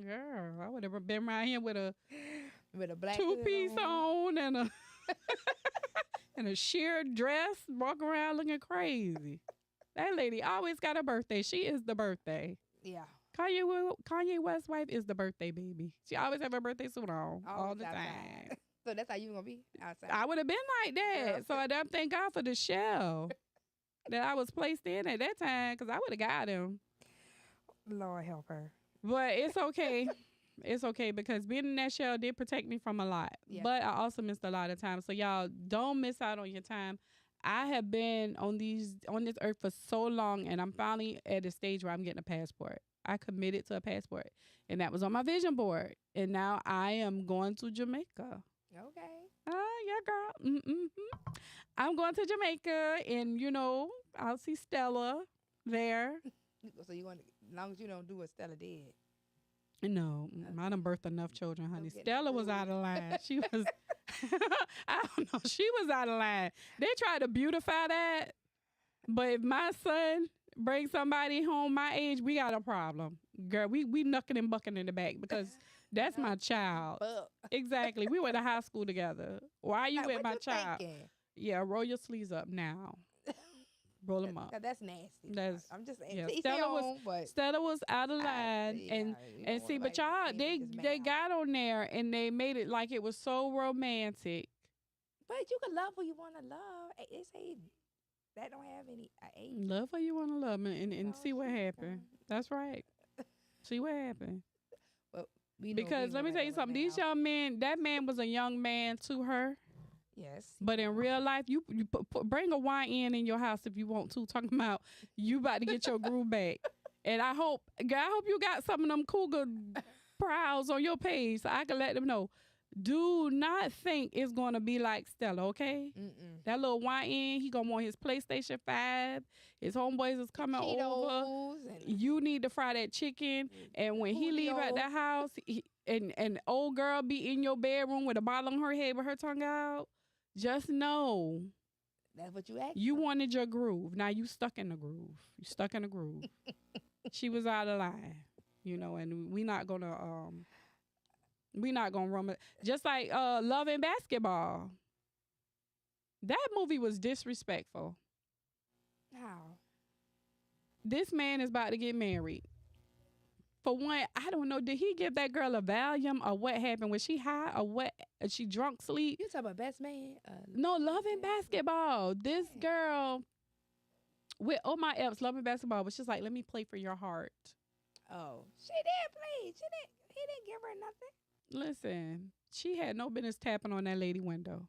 Girl, I would have been around here with a with a black two-piece hood on and a and a sheer dress, walk around looking crazy. That lady always got a birthday. She is the birthday. Yeah. Kanye West's wife is the birthday baby. She always have her birthday suit on all Always the outside. time. So that's how you gonna be outside. I would have been like that. Girl. So I thank God for the shell that I was placed in at that time because I would have got him. Lord help her. But it's okay. It's okay because being in that shell did protect me from a lot. Yeah. But I also missed a lot of time. So y'all don't miss out on your time. I have been on this earth for so long, and I'm finally at a stage where I'm getting a passport. I committed to a passport, and that was on my vision board. And now I am going to Jamaica. Okay. Yeah, girl. Mm-hmm. I'm going to Jamaica, and I'll see Stella there. So you want, as long as you don't do what Stella did. No, I done birthed enough children, honey. Don't get Stella was fooled. out of line. She was, I don't know, she was out of line. They tried to beautify that, but if my son brings somebody home my age, we got a problem. Girl, we knucking and bucking in the back because that's my child. But Exactly. We went to high school together. Why you like, with what my you child? thinking? Yeah, roll your sleeves up now. Roll them up. That's nasty. That's I'm just saying. yeah. To each their own, but Stella was out of line, yeah, and you and don't see, want but nobody y'all to think you they just got on there and they made it like it was so romantic. But you can love who you want to love. They say that don't have any age. Love her you want to love, and see what happened. That's right. See what happened. Well, Because let me tell you something. These young men, that man was a young man to her. Yes. But in real life, you bring a YN in your house if you want to. Talking about you about to get your groove back. And I hope you got some of them cougar prowls on your page so I can let them know. Do not think it's going to be like Stella, okay? That little YN, he going to want his PlayStation 5. His homeboys is coming over. You need to fry that chicken. And when he leave out the house, and old girl be in your bedroom with a bottle on her head with her tongue out, just know. That's what you asked. You wanted your groove. Now you stuck in the groove. You stuck in the groove. She was out of line, and we not gonna run it. Just like Love and Basketball. That movie was disrespectful. How? This man is about to get married. For one, I don't know, did he give that girl a Valium or what happened? Was she high or what? She drunk sleep? You talking about Best Man? No, Love and Basketball. This girl with my eps, Love and Basketball, was just like, let me play for your heart. Oh, she did play. He didn't give her nothing. Listen, she had no business tapping on that lady window.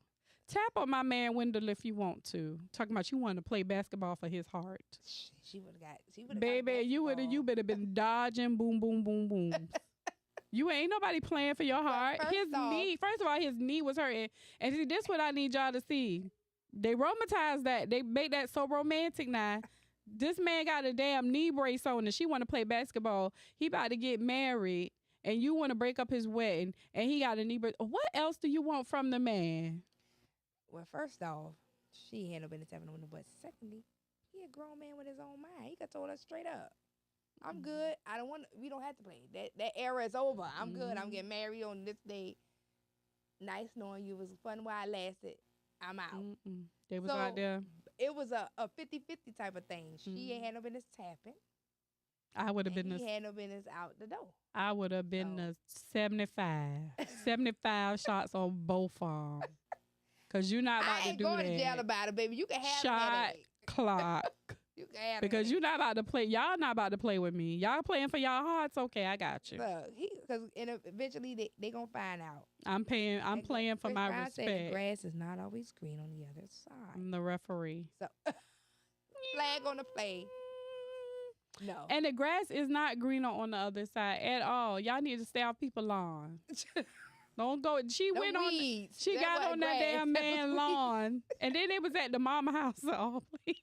Tap on my man window if you want to. Talking about you wanted to play basketball for his heart. She would have got. Baby, you would have been dodging boom, boom, boom, boom. You ain't nobody playing for your heart. First of all, his knee was hurting. And see, this what I need y'all to see. They romantized that. They make that so romantic now. This man got a damn knee brace on and she want to play basketball. He about to get married and you want to break up his wedding and he got a knee brace. What else do you want from the man? Well, first off, she had no business having on the but secondly, he a grown man with his own mind. He could told us straight up, I'm good. We don't have to play. That era is over. I'm good. I'm getting married on this day. Nice knowing you. It was fun while it lasted. I'm out. They was out there. It was a 50-50 type of thing. She ain't had no business tapping. I would have been he had no business out the door. I would have been the 75 shots on both of them. Because you're not about to do that. I ain't going to jail about it, baby. You can have shot clock. You can have because you're not about to play. Y'all not about to play with me. Y'all playing for y'all hearts. Okay, I got you. Because eventually they going to find out. I'm playing for my respect. Said the grass is not always green on the other side. I'm the referee. So, flag on the play. No. And the grass is not greener on the other side at all. Y'all need to stay off people's lawn. Don't go. She the went weeds. on. She got on that damn man lawn, and then it was at the mama house of all places.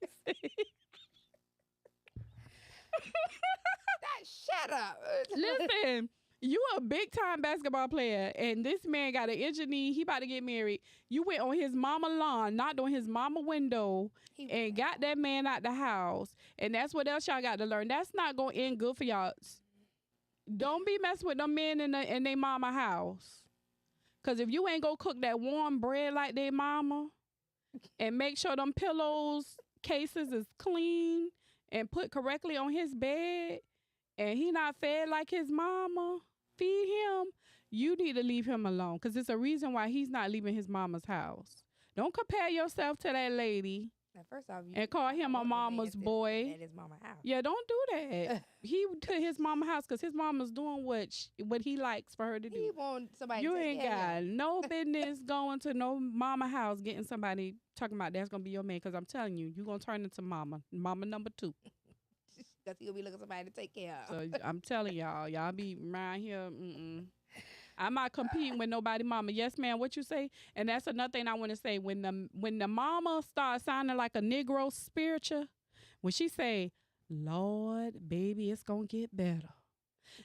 Shut up. Listen, you a big time basketball player, and this man got an injured knee. He about to get married. You went on his mama lawn, knocked on his mama window, and got that man out the house. And that's what else y'all got to learn. That's not gonna end good for y'all. Don't be messing with them men in their mama house. Cause if you ain't go cook that warm bread like they mama, and make sure them pillows cases is clean and put correctly on his bed, and he not fed like his mama, feed him, you need to leave him alone. Cause it's a reason why he's not leaving his mama's house. Don't compare yourself to that lady. Now, first off, and call him a mama's boy. At his mama house. Yeah, don't do that. He to his mama house because his mama's doing what he likes for her to do. He want somebody. You ain't got no business going to no mama house getting somebody talking about that's gonna be your man. Because I'm telling you, you gonna turn into mama number 2. Because he'll be looking for somebody to take care of. So I'm telling y'all be around here. I'm not competing with nobody mama. Yes, ma'am, what you say? And that's another thing I want to say. When the mama starts sounding like a Negro spiritual, when she say, Lord, baby, it's going to get better.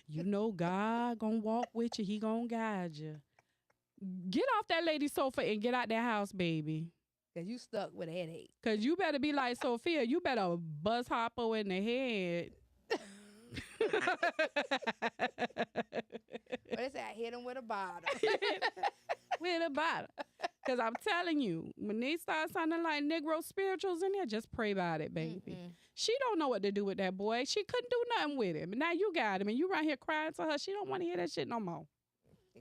You know God going to walk with you. He going to guide you. Get off that lady's sofa and get out that house, baby. Because you stuck with a headache. Because you better be like Sophia. You better buzz hopper in the head. But they say I hit him with a bottle. With a bottle. Cause I'm telling you, when they start sounding like Negro spirituals in there, just pray about it, baby. Mm-mm. She don't know what to do with that boy. She couldn't do nothing with him. Now you got him, and you right here crying to her. She don't want to hear that shit no more.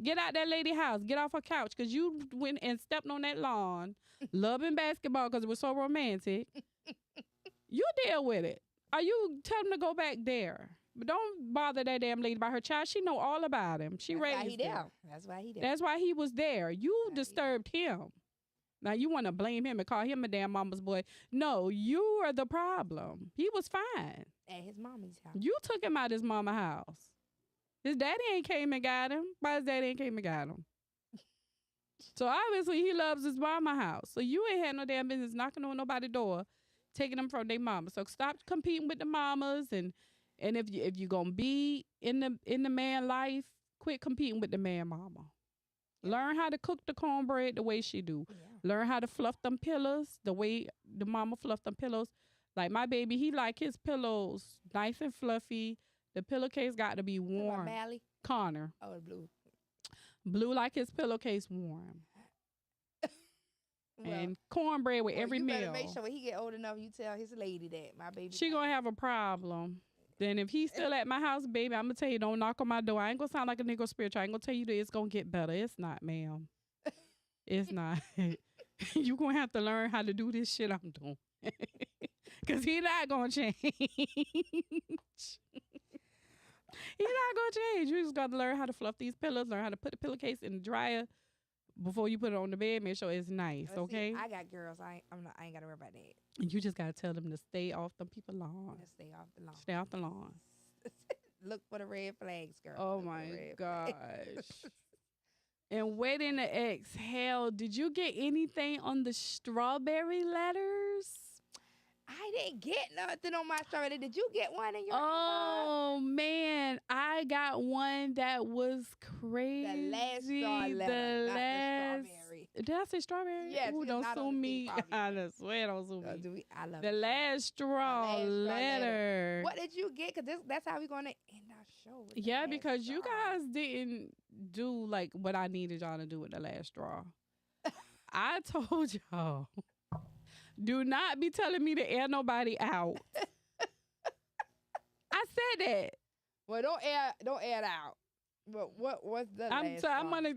Get out that lady house. Get off her couch, cause you went and stepped on that lawn, loving basketball, cause it was so romantic. You deal with it. Or you tell him to go back there. But don't bother that damn lady about her child. She know all about him. She That's why he raised him. there. That's why he there. That's why he was there. You That's why he there. disturbed him. Now you want to blame him and call him a damn mama's boy. No, you are the problem. He was fine. At his mommy's house. You took him out his mama house. His daddy ain't came and got him. Why his daddy ain't came and got him? So obviously he loves his mama house. So you ain't had no damn business knocking on nobody's door, taking them from their mama. So stop competing with the mamas, and if you gonna be in the man life, quit competing with the man mama. Learn how to cook the cornbread the way she do. Yeah. Learn how to fluff them pillows the way the mama fluff them pillows. Like my baby, he like his pillows nice and fluffy. The pillowcase got to be What about warm. Mally? Connor. Oh, it's blue. Blue like his pillowcase warm. Well, And cornbread with every you meal. better make sure when he get old enough, you tell his lady that my baby. She gonna have a problem. Then if he's still at my house, baby, I'm gonna tell you, don't knock on my door. I ain't gonna sound like a nigga spiritual. I ain't gonna tell you that it's gonna get better. It's not, ma'am. It's not. You gonna have to learn how to do this shit I'm doing. Cause he not gonna change. He not gonna change. You just gotta learn how to fluff these pillows, learn how to put the pillowcase in the dryer before you put it on the bed. Make sure it's nice, Let's see, okay? I got girls. I ain't gotta worry about that. And you just gotta tell them to stay off them people lawn. Just stay off the lawn. Stay off the lawn. Look for the red flags, girl. Oh Look for my the red gosh. flags. And waiting to exhale, did you get anything on the strawberry letters? I didn't get nothing on my strawberry. Did you get one in your inbox? Oh man, I got one that was crazy. The last straw letter, not the strawberry. Did I say strawberry? Yes, Ooh, it's don't not on sue the me. thing, probably. I swear, don't sue me. Do we? I love The it. last straw last straw letter. What did you get? Because that's how we're going to end our show. With the Yeah, last because you straw. guys didn't do like what I needed y'all to do with the last straw. I told y'all, do not be telling me to air nobody out. I said that. Well, don't air it out. But what's the last straw? I'm gonna.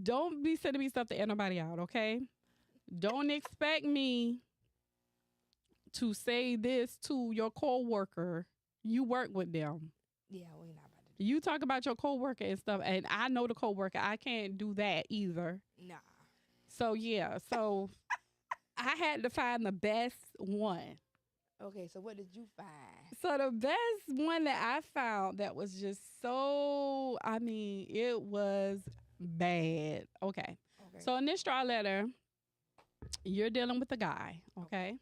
Don't be sending me stuff to air nobody out, okay? Don't expect me to say this to your coworker. You work with them. Yeah, we're not about to do You talk about your coworker and stuff, and I know the coworker. I can't do that either. Nah. So yeah, so I had to find the best one. Okay, so what did you find? So the best one that I found that was just so, I mean, it was bad. Okay. Okay. So in this straw letter, you're dealing with a guy, okay?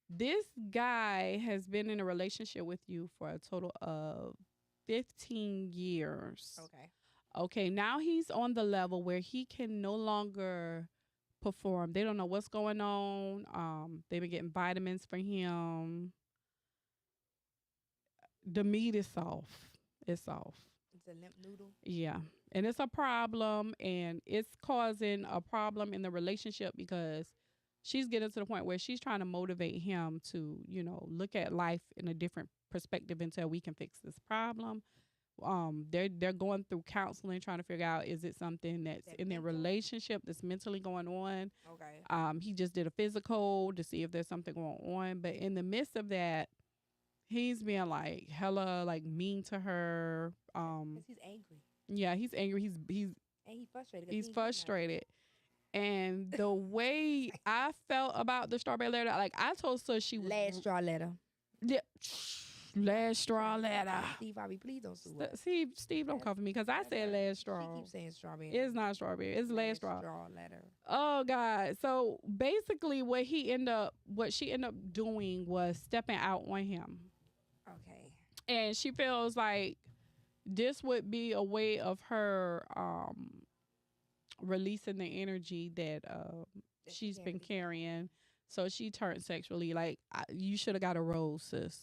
This guy has been in a relationship with you for a total of 15 years. Okay. Okay, now he's on the level where he can no longer perform. They don't know what's going on. They've been getting vitamins for him. The meat is soft. It's soft. It's a limp noodle. Yeah. And it's a problem, and it's causing a problem in the relationship because she's getting to the point where she's trying to motivate him to, look at life in a different perspective until we can fix this problem. They're going through counseling, trying to figure out, is it something that's That in their mental? relationship that's mentally going on? Okay. He just did a physical to see if there's something going on. But in the midst of that, he's being like hella like mean to her. Because he's angry. Yeah, he's angry. He's And he's frustrated. 'cause he's he ain't getting nothing. frustrated. And the way I felt about the strawberry letter, like I told her she was Last straw letter. Yeah, last straw letter. Steve Harvey, please don't sue us. Steve, don't cover me because I said last straw. She keeps saying strawberry. It's not strawberry. It's last straw. Straw letter. Oh God. So basically what she ended up doing was stepping out on him. Okay. And she feels like this would be a way of her releasing the energy that she's been carrying. So she turned sexually. Like, you should have got a rose, sis.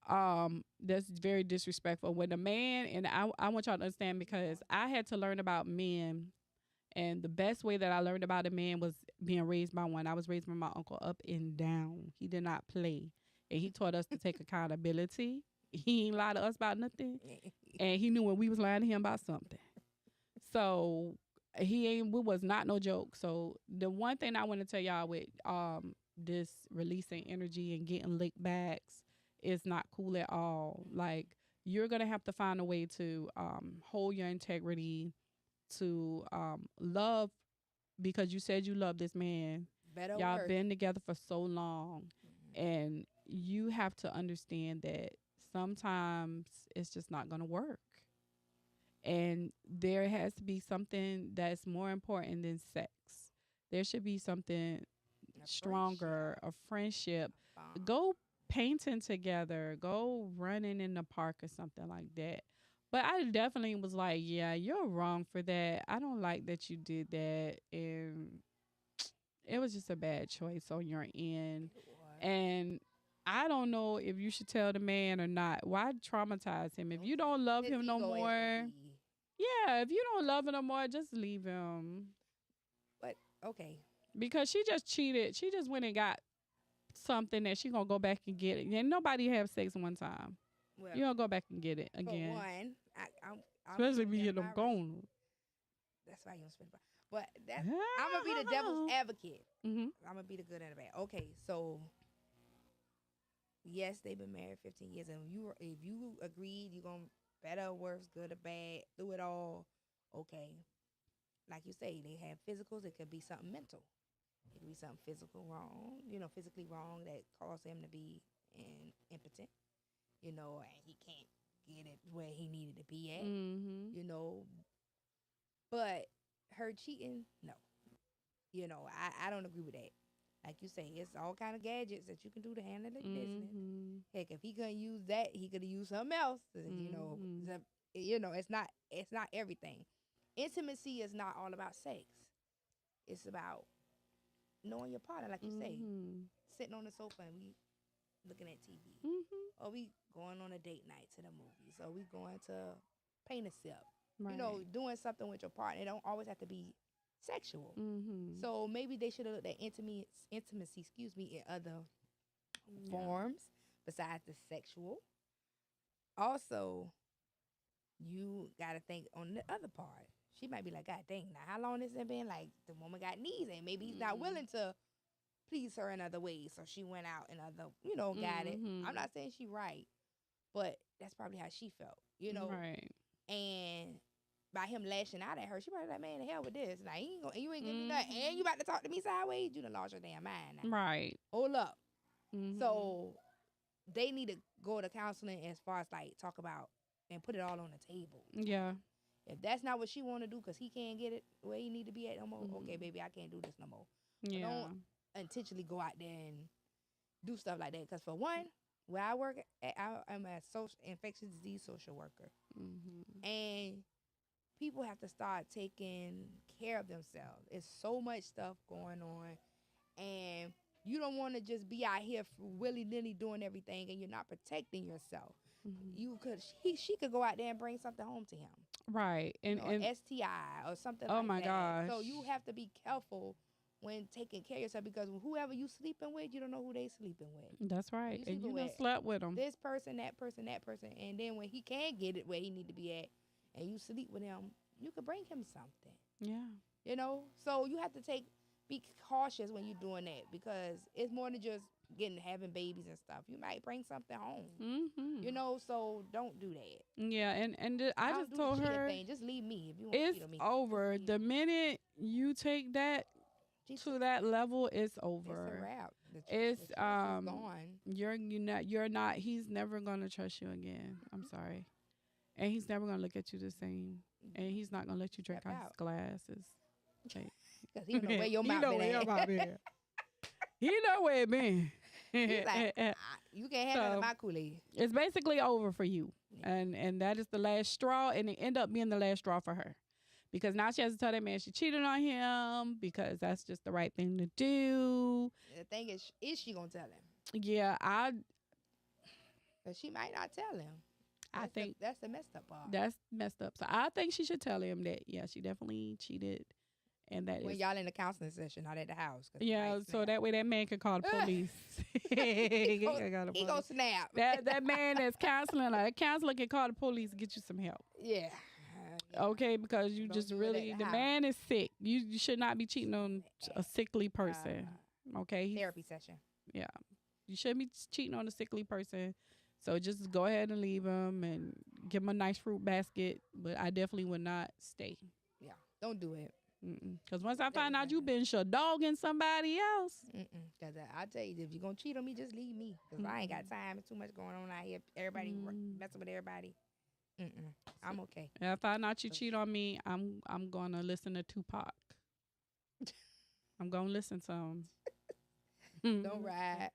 That's very disrespectful. When a man, and I want y'all to understand because I had to learn about men And the best way that I learned about a man was being raised by one. I was raised by my uncle up and down. He did not play. And he taught us to take accountability. He ain't lie to us about nothing. And he knew when we was lying to him about something. So we was not no joke. So the one thing I want to tell y'all with this releasing energy and getting licked backs is not cool at all. Like, you're gonna have to find a way to hold your integrity, to love, because you said you love this man. Better Y'all worse. been together for so long, and you have to understand that sometimes it's just not gonna work. And there has to be something that's more important than sex. There should be something A stronger, a friendship. bond. Go painting together, go running in the park or something like that. But I definitely was like, yeah, you're wrong for that. I don't like that you did that. And it was just a bad choice on your end. It was. And I don't know if you should tell the man or not. Why traumatize him? If you Okay. don't love His him no ego is more, gonna be- yeah, if you don't love him no more, just leave him. But okay. Because she just cheated. She just went and got something that she gonna go back and get it. And nobody have sex one time. Well, You don't go back and get it for again. one, I'm Especially if gonna you get get them my gone. That's why you don't spend. But I'm gonna be the devil's advocate. Mm-hmm. I'm gonna be the good and the bad. Okay, so yes, they've been married 15 years, and if you agreed, you're gonna better, or worse, good or bad, through it all. Okay, like you say, they have physicals. It could be something mental. It could be something physical wrong. Physically wrong that caused him to be impotent. And he can't get it where he needed to be at. Mm-hmm. But her cheating, no. I don't agree with that. Like you say, it's all kind of gadgets that you can do to handle the business. Mm-hmm. Heck, if he couldn't use that, he could have used something else. Mhm. It's not everything. Intimacy is not all about sex. It's about knowing your partner, like you say, Mm-hmm. sitting on the sofa and we looking at TV, Mm-hmm. or we going on a date night to the movies, or we going to paint a sip. Right. Doing something with your partner. It don't always have to be sexual. Mm-hmm. So maybe they should have looked at intimacy, in other forms besides the sexual. Also, you gotta think on the other part. She might be like, God dang, now how long this has been? Like, the woman got needs, and maybe he's not willing to please her in other ways. So she went out and got it. Mhm. I'm not saying she right, but that's probably how she felt. Right. And by him lashing out at her, she probably like, man, the hell with this. Like, you ain't giving me nothing, and you about to talk to me sideways. You done lost your damn mind now. Right. Hold up. Mm-hmm. So they need to go to counseling as far as like talk about and put it all on the table. Yeah. If that's not what she want to do because he can't get it where he need to be at no more, Mhm. okay, baby, I can't do this no more. Yeah. Don't intentionally go out there and do stuff like that. Because for one, where I work at, I'm a infectious disease social worker. Mm-hmm. And people have to start taking care of themselves. It's so much stuff going on. And you don't want to just be out here willy-nilly doing everything and you're not protecting yourself. Mm-hmm. She could go out there and bring something home to him. Right. And STI or something oh like my that. gosh. So you have to be careful when taking care of yourself, because whoever you sleeping with, you don't know who they sleeping with. That's right. You And you sleeping done with slept with him. This person, that person, that person. And then when he can't get it where he need to be at and you sleep with him, you could bring him something. Yeah. So you have to be cautious when you're doing that, because it's more than just having babies and stuff. You might bring something home. Mm-hmm. So don't do that. Yeah, and I Don't just do told the cheating her thing. Just leave me if you want to it's cheat on me. over. Just The leave me. minute you take that to that level, it's over. It's a wrap. It's the trust is gone. you're not. He's never gonna trust you again. I'm sorry, and he's never gonna look at you the same, and he's not gonna let you drink Step out his out. glasses. Like, Because he don't know where your he mouth know been where your at. mouth been. He know where it been. He's like, you can't have none So, of my Kool-Aid. It's basically over for you, Yeah. and that is the last straw, and it end up being the last straw for her, because now she has to tell that man she cheated on him because that's just the right thing to do. The thing is she going to tell him? Yeah, But she might not tell him. I think that's the messed up part. that's messed up. So I think she should tell him that, yeah, she definitely cheated and that When is y'all in the counseling session, not at the house. yeah. So that way that man can call the police. he He can call the gonna police. snap. That man that's counseling, like a counselor can call the police and get you some help. Yeah. Okay, because you Don't just do it at really the the house. man is sick. You should not be cheating on a sickly person. Okay, Therapy session. yeah, you shouldn't be cheating on a sickly person. So just go ahead and leave him and give him a nice fruit basket. But I definitely would not stay. Yeah. Don't do it. Because once I find out you've been dogging somebody else, Because I tell you, if you're going to cheat on me, just leave me. Because I ain't got time. There's too much going on out here. Everybody messing with everybody. I'm okay. if I find out you cheat on me, I'm gonna listen to Tupac. I'm gonna listen to him. Don't ride.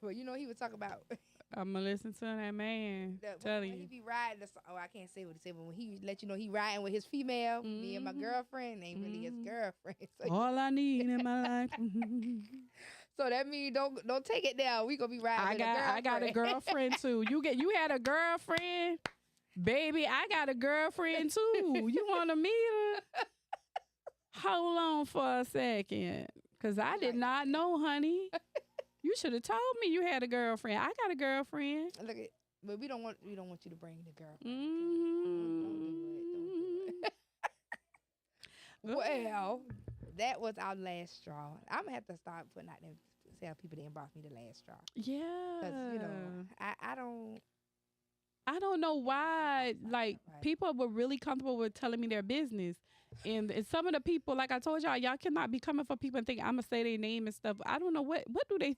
Well, you know he was talking about. I'm gonna listen to that man. When he be riding, I can't say what he said, but when he let you know he riding with his female, me and my girlfriend ain't really his girlfriend. So all I need in my life. So that means don't take it down. We gonna be riding. I got a girlfriend too. You had a girlfriend, baby. I got a girlfriend too. You want to meet her? Hold on for a second, cause I did not know, honey. You should have told me you had a girlfriend. I got a girlfriend. Look at, but we don't want you to bring the girlfriend. Don't do it. Well, that was our last straw. I'm gonna have to start putting out them, tell people to inbox me the last straw. Yeah, because I don't know why. Like people were really comfortable with telling me their business. And some of the people, like I told y'all cannot be coming for people and think I'm gonna say their name and stuff. I don't know what do they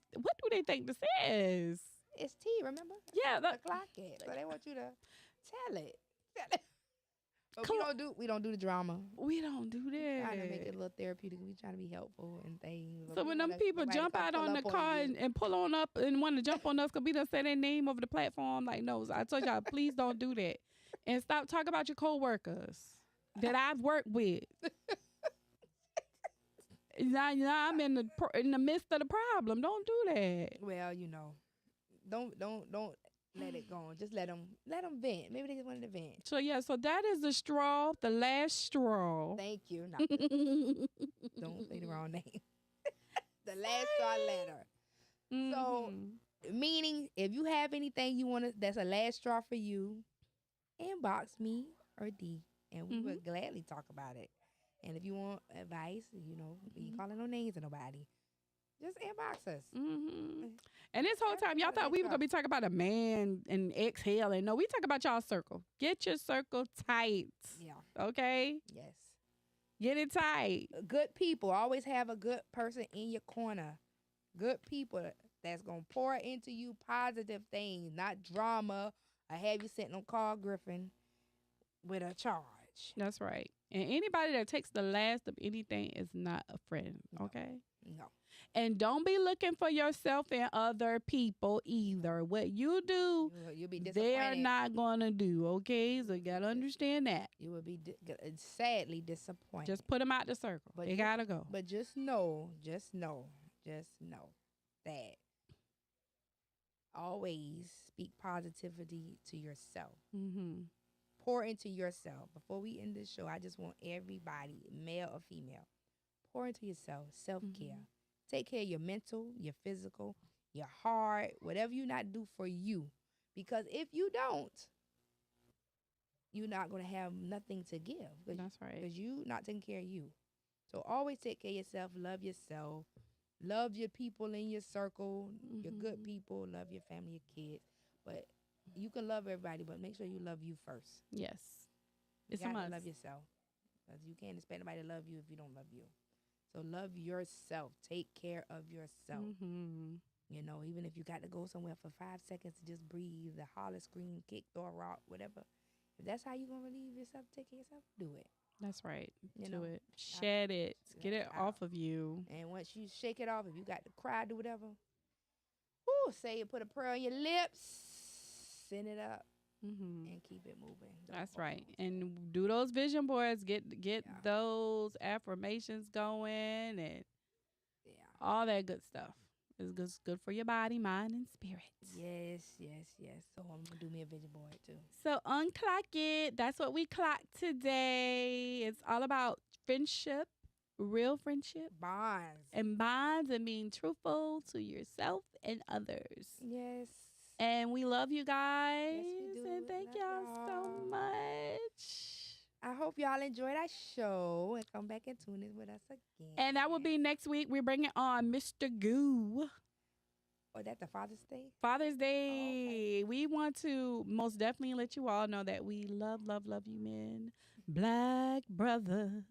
think this is? It's T, remember? Yeah, the Cliqu'd. So they want you to tell it. But we don't do the drama. We don't do that. We trying to make it a little therapeutic. We trying to be helpful and things. So when them people jump out on the car and pull on up and want to jump on us because we done say their name over the platform, like no, I told y'all please don't do that and stop talking about your coworkers that I've worked with. Now I'm in the midst of the problem. Don't do that. Well, don't let it go on. Just let them vent. Maybe they just wanted to vent. So yeah, so that is the last straw. Thank you. No. Don't say the wrong name. The last straw letter. So meaning if you have anything you want to that's a last straw for you, inbox me or D. And we would gladly talk about it. And if you want advice, we ain't calling no names of nobody. Just inbox us. And this whole time, y'all thought we were going to be talking about a man and exhaling. No, we talk about y'all circle. Get your circle tight. Yeah. Okay? Yes. Get it tight. Good people. Always have a good person in your corner. Good people that's going to pour into you positive things, not drama, or have you sitting on Carl Griffin with a charge. That's right. And anybody that takes the last of anything is not a friend, okay? No. And don't be looking for yourself in other people either. What you do, you'll be disappointed. They're not going to do, okay? So you got to understand that. You will be sadly disappointed. Just put them out the circle. But they got to go. But just know that always speak positivity to yourself. Pour into yourself. Before we end this show, I just want everybody, male or female, pour into yourself. Self-care. Take care of your mental, your physical, your heart, whatever you not do for you. Because if you don't, you're not going to have nothing to give. That's right. Because you not taking care of you. So always take care of yourself. Love yourself. Love your people in your circle, your good people. Love your family, your kids. But you can love everybody, but make sure you love you first. Yes. You gotta love yourself. Because you can't expect nobody to love you if you don't love you. So love yourself. Take care of yourself. Even if you got to go somewhere for 5 seconds to just breathe, the holler, scream, kick, throw a rock, whatever. If that's how you're going to relieve yourself, take care of yourself, do it. That's right. Do it. Shed it. Get it off of you. And once you shake it off, if you got to cry, do whatever. Woo, say it, put a prayer on your lips, send it up. And keep it moving. That's right. And do those vision boards. Get those affirmations going and all that good stuff. It's good for your body, mind, and spirit. Yes. So I'm going to do me a vision board too. So unclock it. That's what we clocked today. It's all about friendship real friendship Bonds. and bonds and being truthful to yourself and others. Yes. And we love you guys. Yes, we do. And thank Love y'all so y'all. much. I hope y'all enjoyed our show and come back and tune in with us again. And that will be next week. We're bringing on Mr. Goo. Oh, that the Father's Day? Father's Day. Oh, okay. We want to most definitely let you all know that we love, love, love you, men. Black brothers.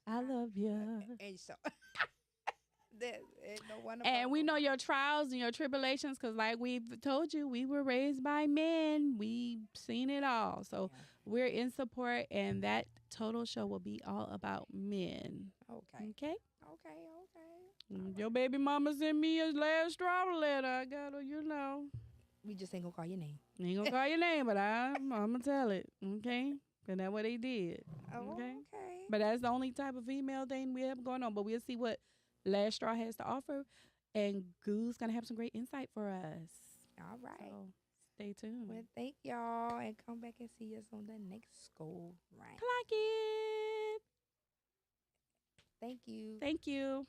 I love you. And so, there ain't no one And above we them. know your trials and your tribulations because, like we've told you, we were raised by men. We've seen it all. So Yeah. we're in support, and that total show will be all about men. Okay. Okay? Okay. All Your right. baby mama sent me a last straw letter. I got to, We just ain't gonna call your name. Ain't gonna call your name, but I'm gonna tell it, okay? Cause that's what they did, Oh, okay? okay. But that's the only type of female thing we have going on. But we'll see what Last Straw has to offer, and Goo's gonna have some great insight for us. All right. So stay tuned. Well, thank y'all, and come back and see us on the next go round. Cliqu'd. Thank you. Thank you.